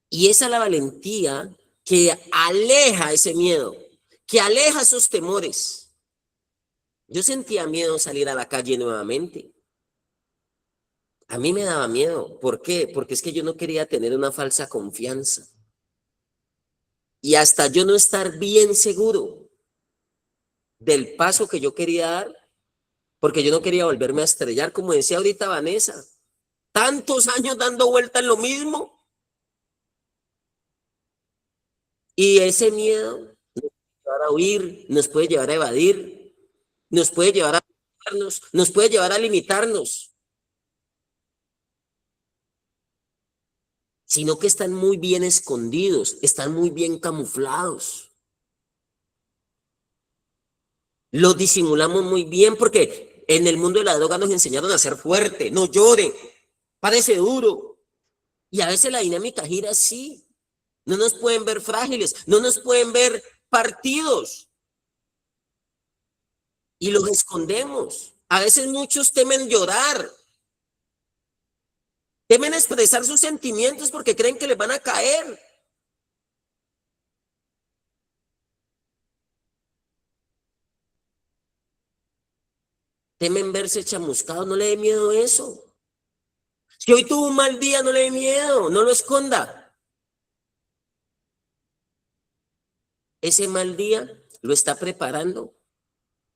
Y esa es la valentía que aleja ese miedo, que aleja esos temores. Yo sentía miedo salir a la calle nuevamente. A mí me daba miedo. ¿Por qué? Porque es que yo no quería tener una falsa confianza. Y hasta yo no estar bien seguro del paso que yo quería dar, porque yo no quería volverme a estrellar, como decía ahorita Vanessa. Tantos años dando vuelta en lo mismo. Y ese miedo nos puede llevar a huir, nos puede llevar a evadir. Nos puede llevar a nos puede llevar a limitarnos, sino que están muy bien escondidos, están muy bien camuflados. Los disimulamos muy bien porque en el mundo de la droga nos enseñaron a ser fuerte, no llore, párese duro. Y a veces la dinámica gira así. no nos pueden ver frágiles, no nos pueden ver partidos. Y los escondemos. A veces muchos temen llorar. Temen expresar sus sentimientos porque creen que les van a caer. Temen verse chamuscados, no le dé miedo eso. Si hoy tuvo un mal día, no le dé miedo, no lo esconda. Ese mal día lo está preparando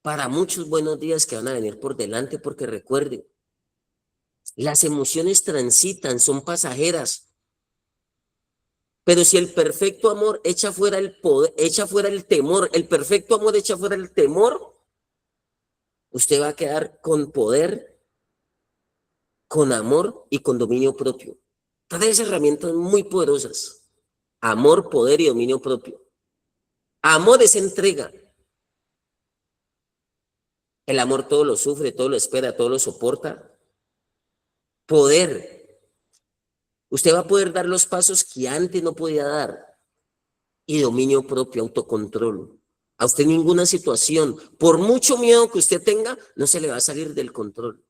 para muchos buenos días que van a venir por delante, porque recuerde, las emociones transitan, son pasajeras. Pero si el perfecto amor echa fuera el poder, echa fuera el temor, el perfecto amor echa fuera el temor, usted va a quedar con poder, con amor y con dominio propio. Tres herramientas muy poderosas: amor, poder y dominio propio. Amor es entrega. El amor todo lo sufre, todo lo espera, todo lo soporta. Poder. Usted va a poder dar los pasos que antes no podía dar. Y dominio propio, autocontrol. A usted ninguna situación, por mucho miedo que usted tenga, no se le va a salir del control.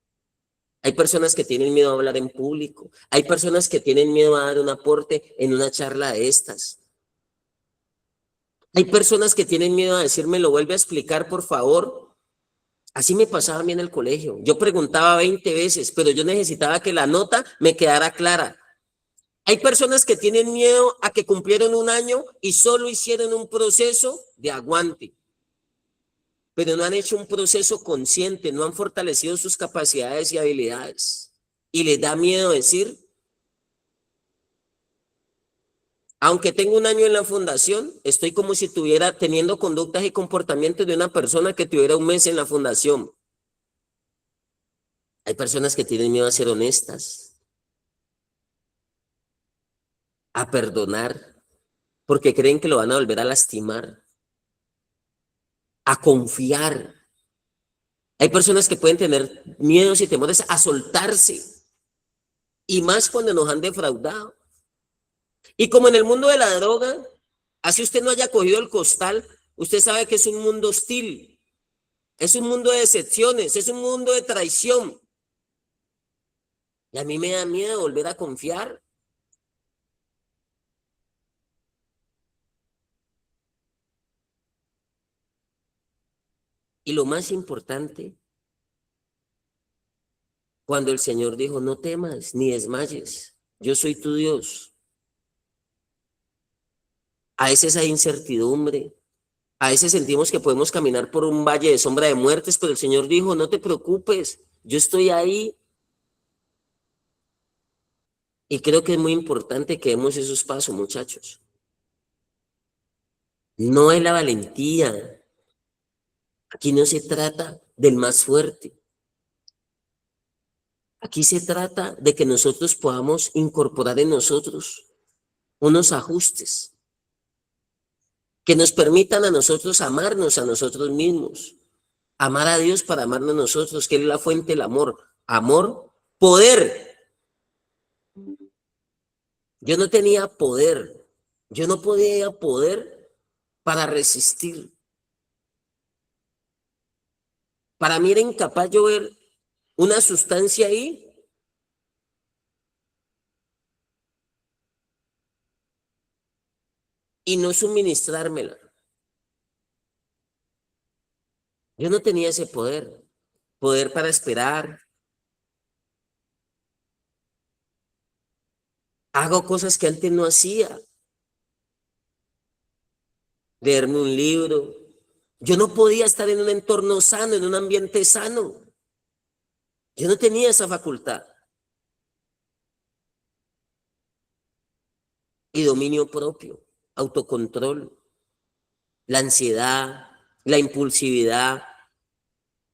Hay personas que tienen miedo a hablar en público. Hay personas que tienen miedo a dar un aporte en una charla de estas. Hay personas que tienen miedo a decirme, lo vuelve a explicar, por favor. Así me pasaba a mí en el colegio. Yo preguntaba 20 veces, pero yo necesitaba que la nota me quedara clara. Hay personas que tienen miedo a que cumplieron un año y solo hicieron un proceso de aguante, pero no han hecho un proceso consciente, no han fortalecido sus capacidades y habilidades. Y les da miedo decir, aunque tengo un año en la fundación, estoy como si estuviera teniendo conductas y comportamientos de una persona que tuviera un mes en la fundación. Hay personas que tienen miedo a ser honestas, a perdonar, porque creen que lo van a volver a lastimar, a confiar. Hay personas que pueden tener miedos y temores a soltarse, y más cuando nos han defraudado. Y como en el mundo de la droga, así usted no haya cogido el costal, usted sabe que es un mundo hostil, es un mundo de decepciones, es un mundo de traición. Y a mí me da miedo volver a confiar. Y lo más importante, cuando el Señor dijo, no temas ni desmayes, yo soy tu Dios. A veces hay incertidumbre, a veces sentimos que podemos caminar por un valle de sombra de muertes, pero el Señor dijo, no te preocupes, yo estoy ahí. Y creo que es muy importante que demos esos pasos, muchachos. No es la valentía. Aquí no se trata del más fuerte. Aquí se trata de que nosotros podamos incorporar en nosotros unos ajustes que nos permitan a nosotros amarnos a nosotros mismos, amar a Dios para amarnos a nosotros, que es la fuente del amor. Amor, poder. Yo no tenía poder, yo no podía poder para resistir. Para mí era incapaz yo ver una sustancia ahí y no suministrármela. Yo no tenía ese poder, poder para esperar. Hago cosas que antes no hacía. Leerme un libro. Yo no podía estar en un entorno sano, en un ambiente sano. Yo no tenía esa facultad. Y dominio propio, autocontrol, la ansiedad, la impulsividad,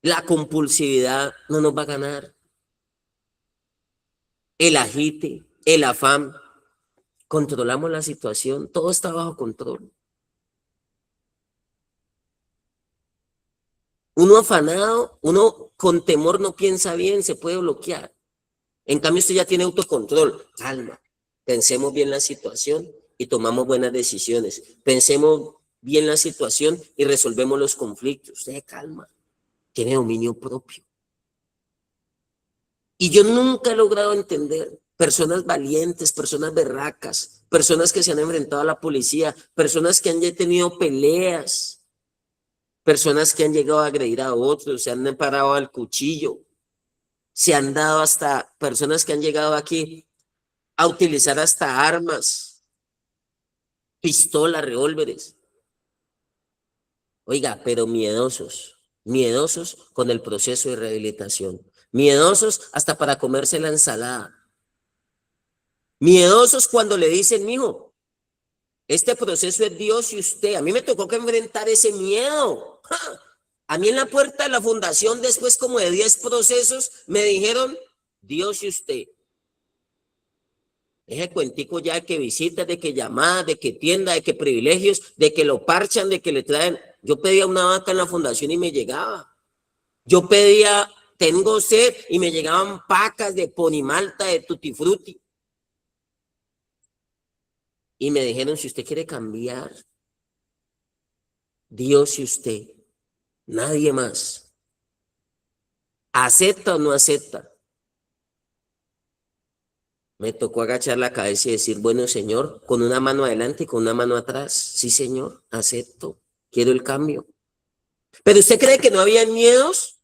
la compulsividad no nos va a ganar. El agite, el afán. Controlamos la situación, todo está bajo control. Uno afanado, uno con temor no piensa bien, se puede bloquear. En cambio, usted ya tiene autocontrol. Calma, pensemos bien la situación y tomamos buenas decisiones. Pensemos bien la situación y resolvemos los conflictos. Usted calma, tiene dominio propio. Y yo nunca he logrado entender personas valientes, personas berracas, personas que se han enfrentado a la policía, personas que han tenido peleas, personas que han llegado a agredir a otros, se han parado al cuchillo, se han dado hasta personas que han llegado aquí a utilizar hasta armas, pistolas, revólveres. Oiga, pero miedosos, miedosos con el proceso de rehabilitación, miedosos hasta para comerse la ensalada, miedosos cuando le dicen, mijo, este proceso es Dios y usted. A mí me tocó que enfrentar ese miedo. ¡Ja! A mí en la puerta de la fundación, después como de 10 procesos, me dijeron, Dios y usted. Ese cuentico ya de que visitas, de que llamadas, de que tienda, de que privilegios, de que lo parchan, de que le traen. Yo pedía una vaca en la fundación y me llegaba. Yo pedía, tengo sed, y me llegaban pacas de ponimalta, de tutti frutti. Y me dijeron, si usted quiere cambiar, Dios y usted, nadie más. ¿Acepta o no acepta? Me tocó agachar la cabeza y decir, bueno, Señor, con una mano adelante y con una mano atrás. Sí, Señor, acepto, quiero el cambio. ¿Pero usted cree que no habían miedos?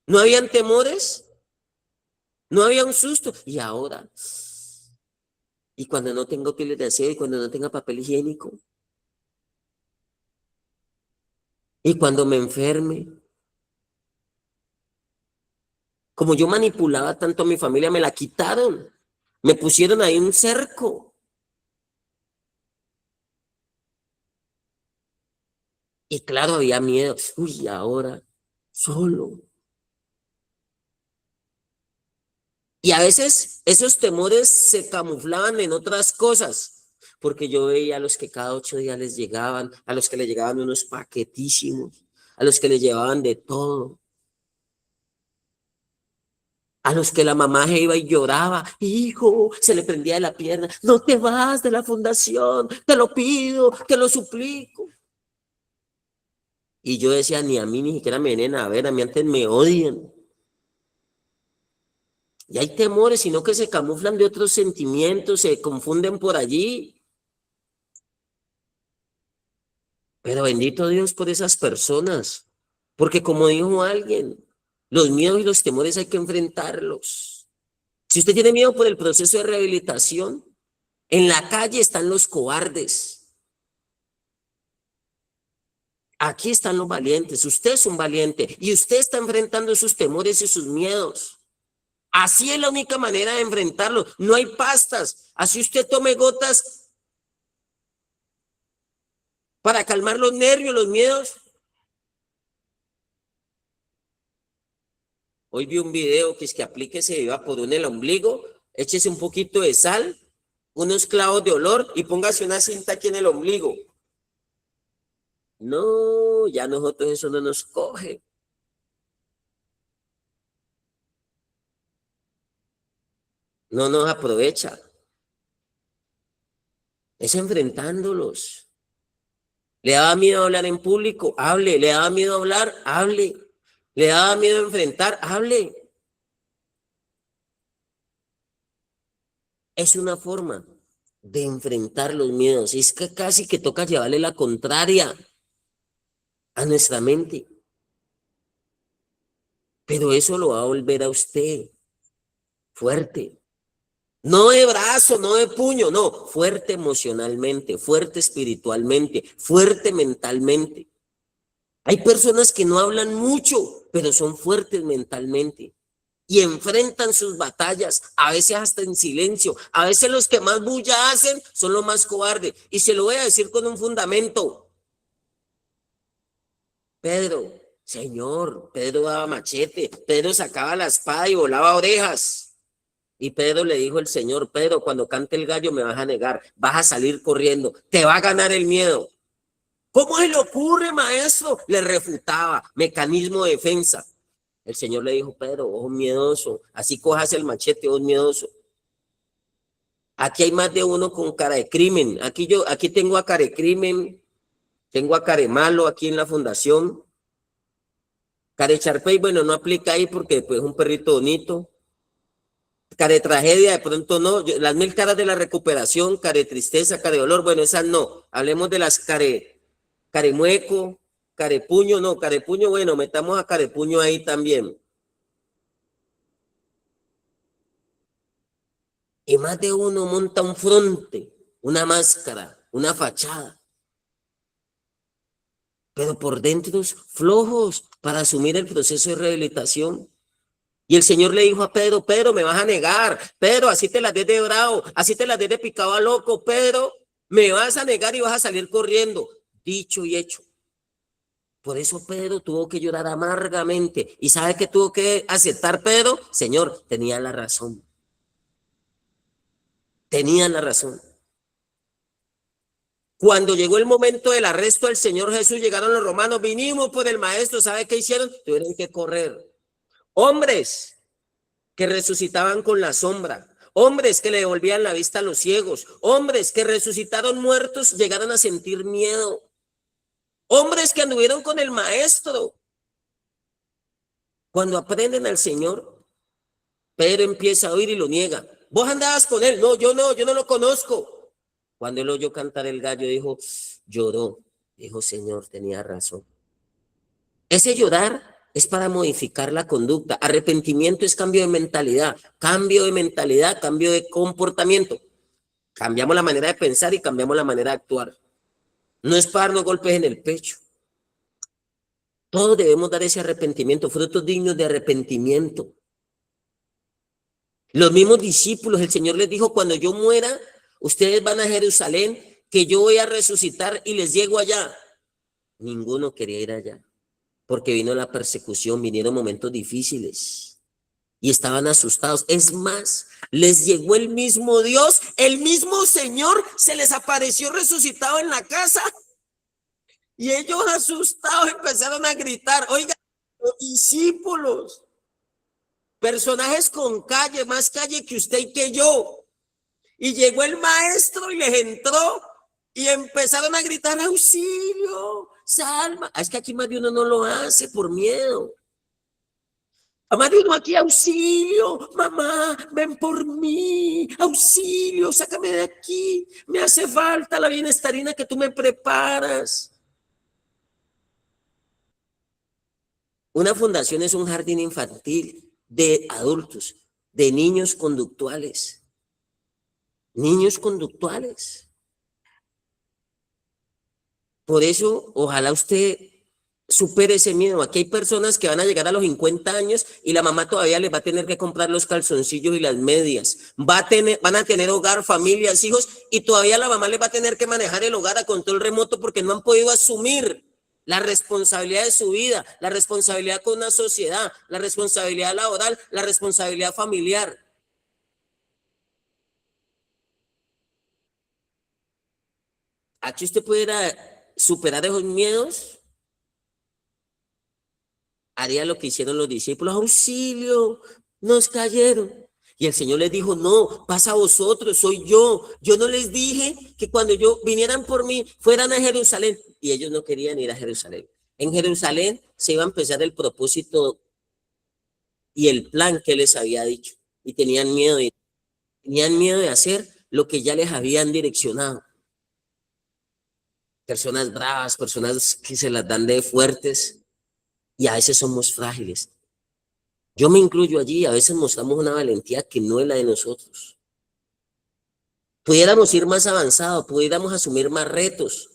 ¿No habían temores? ¿No había un susto? Y ahora, y cuando no tenga útiles de aseo, y cuando no tenga papel higiénico, y cuando me enferme, como yo manipulaba tanto a mi familia, me la quitaron, me pusieron ahí un cerco. Y claro, había miedo. Uy, ahora, solo. Y a veces esos temores se camuflaban en otras cosas, porque yo veía a los que cada 8 días les llegaban, a los que le llegaban unos paquetísimos, a los que le llevaban de todo, a los que la mamá se iba y lloraba, hijo, se le prendía de la pierna, no te vas de la fundación, te lo pido, te lo suplico. Y yo decía, ni a mí ni siquiera me vienen a ver, a mí antes me odian. Y hay temores, sino que se camuflan de otros sentimientos, se confunden por allí. Pero bendito Dios por esas personas, porque como dijo alguien, los miedos y los temores hay que enfrentarlos. Si usted tiene miedo por el proceso de rehabilitación, en la calle están los cobardes. Aquí están los valientes, usted es un valiente y usted está enfrentando sus temores y sus miedos. Así es la única manera de enfrentarlo. No hay pastas. Así usted tome gotas para calmar los nervios, los miedos. Hoy vi un video que es que aplíquese Evaporón en el ombligo, échese un poquito de sal, unos clavos de olor y póngase una cinta aquí en el ombligo. No, ya nosotros eso no nos coge. No nos aprovecha. Es enfrentándolos. ¿Le daba miedo hablar en público? Hable. ¿Le daba miedo hablar? Hable. ¿Le daba miedo enfrentar? Hable. Es una forma de enfrentar los miedos. Es que casi que toca llevarle la contraria a nuestra mente. Pero eso lo va a volver a usted fuerte. No de brazo, no de puño, no, fuerte emocionalmente, fuerte espiritualmente, fuerte mentalmente. Hay personas que no hablan mucho, pero son fuertes mentalmente y enfrentan sus batallas, a veces hasta en silencio. A veces los que más bulla hacen son los más cobardes. Y se lo voy a decir con un fundamento. Pedro, Señor, Pedro daba machete, Pedro sacaba la espada y volaba orejas. Y Pedro le dijo al Señor, Pedro, cuando cante el gallo me vas a negar, vas a salir corriendo, te va a ganar el miedo. ¿Cómo se le ocurre, maestro? Le refutaba, mecanismo de defensa. El Señor le dijo, Pedro, vos miedoso, así cojas el machete, vos miedoso. Aquí hay más de uno con cara de crimen. Aquí tengo a cara de crimen, tengo a cara de malo aquí en la fundación. Cara de Charpey, bueno, no aplica ahí porque pues, es un perrito bonito. Cara de tragedia, de pronto no. Las 1000 caras de la recuperación, cara de tristeza, cara de dolor, bueno, esas no. Hablemos de las caremueco, carepuño, no, carepuño, bueno, metamos a carepuño ahí también. Y más de uno monta un fronte, una máscara, una fachada. Pero por dentro flojos para asumir el proceso de rehabilitación. Y el Señor le dijo a Pedro, Pedro, me vas a negar, Pedro, así te las des de bravo, así te las des de picado a loco, Pedro, me vas a negar y vas a salir corriendo. Dicho y hecho. Por eso Pedro tuvo que llorar amargamente. ¿Y sabe qué tuvo que aceptar Pedro? Señor, tenía la razón. Tenía la razón. Cuando llegó el momento del arresto del Señor Jesús, llegaron los romanos, vinimos por el maestro, ¿sabe qué hicieron? Tuvieron que correr. Hombres que resucitaban con la sombra, hombres que le devolvían la vista a los ciegos, hombres que resucitaron muertos, llegaron a sentir miedo. Hombres que anduvieron con el maestro. Cuando aprenden al Señor, Pedro empieza a oír y lo niega. Vos andabas con él. No, yo no lo conozco. Cuando él oyó cantar el gallo, lloró. Dijo, Señor, tenía razón. Ese llorar es para modificar la conducta. Arrepentimiento es cambio de mentalidad, cambio de comportamiento. Cambiamos la manera de pensar y cambiamos la manera de actuar. No es para darnos golpes en el pecho. Todos debemos dar ese arrepentimiento, frutos dignos de arrepentimiento. Los mismos discípulos, el Señor les dijo, cuando yo muera, ustedes van a Jerusalén, que yo voy a resucitar y les llego allá. Ninguno quería ir allá, porque vino la persecución, vinieron momentos difíciles y estaban asustados. Es más, les llegó el mismo Dios, el mismo Señor, se les apareció resucitado en la casa. Y ellos asustados empezaron a gritar. Oiga, los discípulos, personajes con calle, más calle que usted y que yo. Y llegó el maestro y les entró y empezaron a gritar, auxilio, salva. Es que aquí más de uno no lo hace por miedo. A más de uno aquí, auxilio, mamá, ven por mí, auxilio, sácame de aquí. Me hace falta la bienestarina que tú me preparas. Una fundación es un jardín infantil de adultos, de niños conductuales. Niños conductuales. Por eso, ojalá usted supere ese miedo. Aquí hay personas que van a llegar a los 50 años y la mamá todavía les va a tener que comprar los calzoncillos y las medias. Van a tener hogar, familias, hijos, y todavía la mamá les va a tener que manejar el hogar a control remoto porque no han podido asumir la responsabilidad de su vida, la responsabilidad con una sociedad, la responsabilidad laboral, la responsabilidad familiar. Aquí usted pudiera superar esos miedos, haría lo que hicieron los discípulos, auxilio, nos cayeron. Y el Señor les dijo, no, pasa a vosotros, soy yo. Yo no les dije que cuando vinieran por mí, fueran a Jerusalén. Y ellos no querían ir a Jerusalén. En Jerusalén se iba a empezar el propósito y el plan que les había dicho. Y tenían miedo de hacer lo que ya les habían direccionado. Personas bravas, personas que se las dan de fuertes y a veces somos frágiles. Yo me incluyo allí, a veces mostramos una valentía que no es la de nosotros. Pudiéramos ir más avanzados, pudiéramos asumir más retos,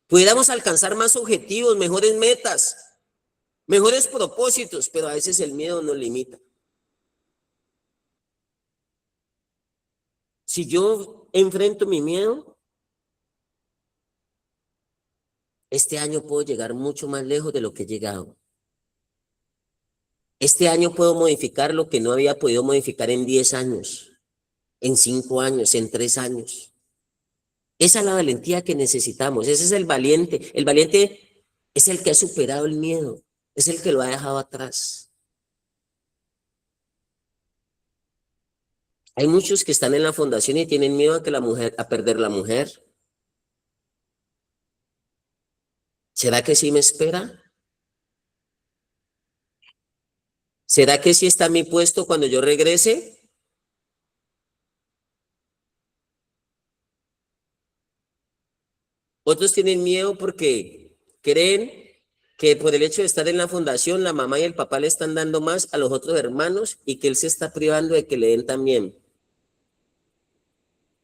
pudiéramos alcanzar más objetivos, mejores metas, mejores propósitos, pero a veces el miedo nos limita. Si yo enfrento mi miedo, este año puedo llegar mucho más lejos de lo que he llegado. Este año puedo modificar lo que no había podido modificar en 10 años, en 5 años, en 3 años. Esa es la valentía que necesitamos. Ese es el valiente. El valiente es el que ha superado el miedo, es el que lo ha dejado atrás. Hay muchos que están en la fundación y tienen miedo a que a perder la mujer. ¿Será que sí me espera? ¿Será que sí está mi puesto cuando yo regrese? Otros tienen miedo porque creen que por el hecho de estar en la fundación, la mamá y el papá le están dando más a los otros hermanos y que él se está privando de que le den también.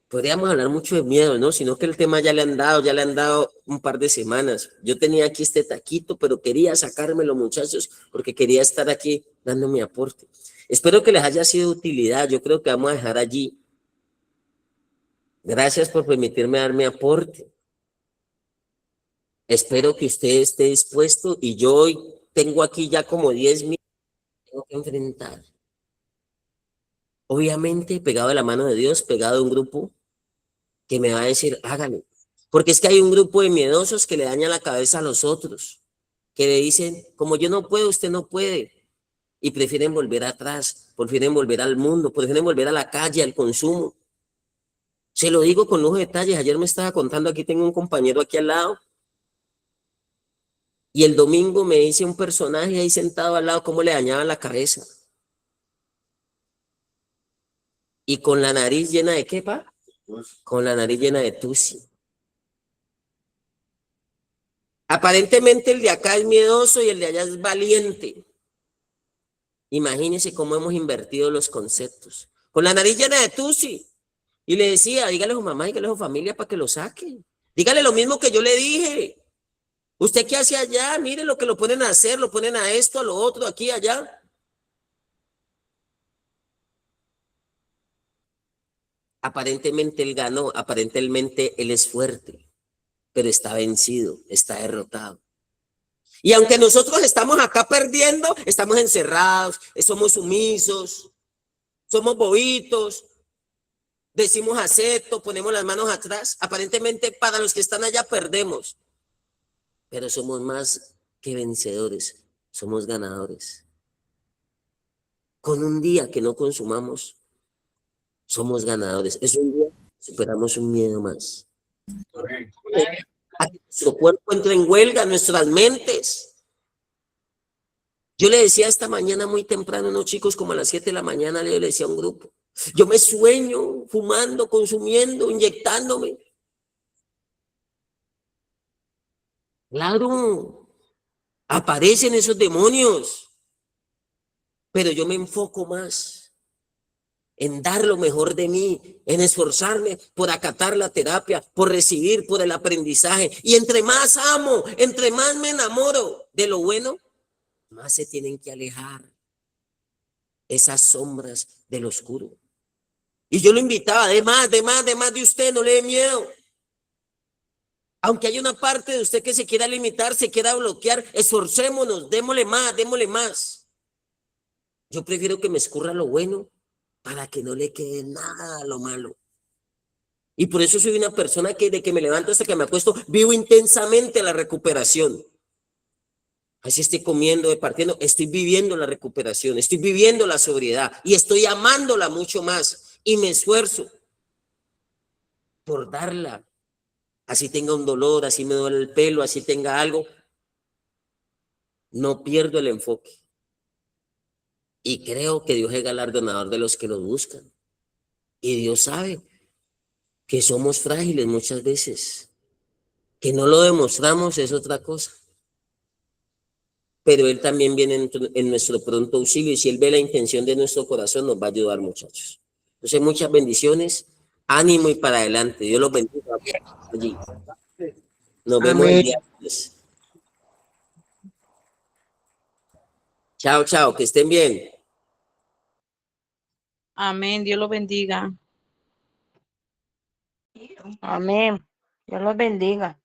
Podríamos hablar mucho de miedo, ¿no? Sino que el tema ya le han dado un par de semanas. Yo tenía aquí este taquito, pero quería sacármelo, muchachos, porque quería estar aquí dando mi aporte. Espero que les haya sido de utilidad. Yo creo que vamos a dejar allí. Gracias por permitirme dar mi aporte. Espero que usted esté dispuesto y yo hoy tengo aquí ya como 10 minutos que tengo que enfrentar. Obviamente pegado de la mano de Dios, pegado de un grupo que me va a decir, hágalo. Porque es que hay un grupo de miedosos que le dañan la cabeza a los otros, que le dicen, como yo no puedo, usted no puede. Y prefieren volver atrás, prefieren volver al mundo, prefieren volver a la calle, al consumo. Se lo digo con lujo de detalles. Ayer me estaba contando, aquí tengo un compañero aquí al lado, y el domingo me dice un personaje ahí sentado al lado cómo le dañaba la cabeza. Y con la nariz llena de ¿qué, pa? Con la nariz llena de tusi. Aparentemente el de acá es miedoso y el de allá es valiente. Imagínense cómo hemos invertido los conceptos. Con la nariz llena de tusi. Y le decía, dígale a su mamá, dígale a su familia para que lo saquen. Dígale lo mismo que yo le dije. ¿Usted qué hace allá? Mire lo que lo ponen a hacer, lo ponen a esto, a lo otro, aquí, allá. Aparentemente él ganó, aparentemente él es fuerte, pero está vencido, está derrotado. Y aunque nosotros estamos acá perdiendo, estamos encerrados, somos sumisos, somos bobitos, decimos acepto, ponemos las manos atrás. Aparentemente para los que están allá perdemos, pero somos más que vencedores, somos ganadores. Con un día que no consumamos, somos ganadores. Es un día, superamos un miedo más. A que nuestro cuerpo entre en huelga, nuestras mentes. Yo le decía esta mañana muy temprano a unos chicos, como a las 7 de la mañana, le decía a un grupo, yo me sueño fumando, consumiendo, inyectándome. Claro, aparecen esos demonios, pero yo me enfoco más en dar lo mejor de mí, en esforzarme por acatar la terapia, por recibir, por el aprendizaje. Y entre más amo, entre más me enamoro de lo bueno, más se tienen que alejar esas sombras del oscuro. Y yo lo invitaba, de más de usted, no le dé miedo. Aunque hay una parte de usted que se quiera limitar, se quiera bloquear, esforcémonos, démosle más, démosle más. Yo prefiero que me escurra lo bueno para que no le quede nada a lo malo. Y por eso soy una persona que de que me levanto hasta que me acuesto, vivo intensamente la recuperación. Así estoy comiendo, departiendo, estoy viviendo la recuperación, estoy viviendo la sobriedad y estoy amándola mucho más. Y me esfuerzo por darla. Así tenga un dolor, así me duele el pelo, así tenga algo. No pierdo el enfoque. Y creo que Dios es galardonador de los que lo buscan. Y Dios sabe que somos frágiles muchas veces. Que no lo demostramos es otra cosa. Pero Él también viene en nuestro pronto auxilio. Y si Él ve la intención de nuestro corazón, nos va a ayudar, muchachos. Entonces, muchas bendiciones. Ánimo y para adelante. Dios los bendiga allí. Nos vemos el día después. Chao, chao. Que estén bien. Amén. Dios lo bendiga. Amén. Dios los bendiga.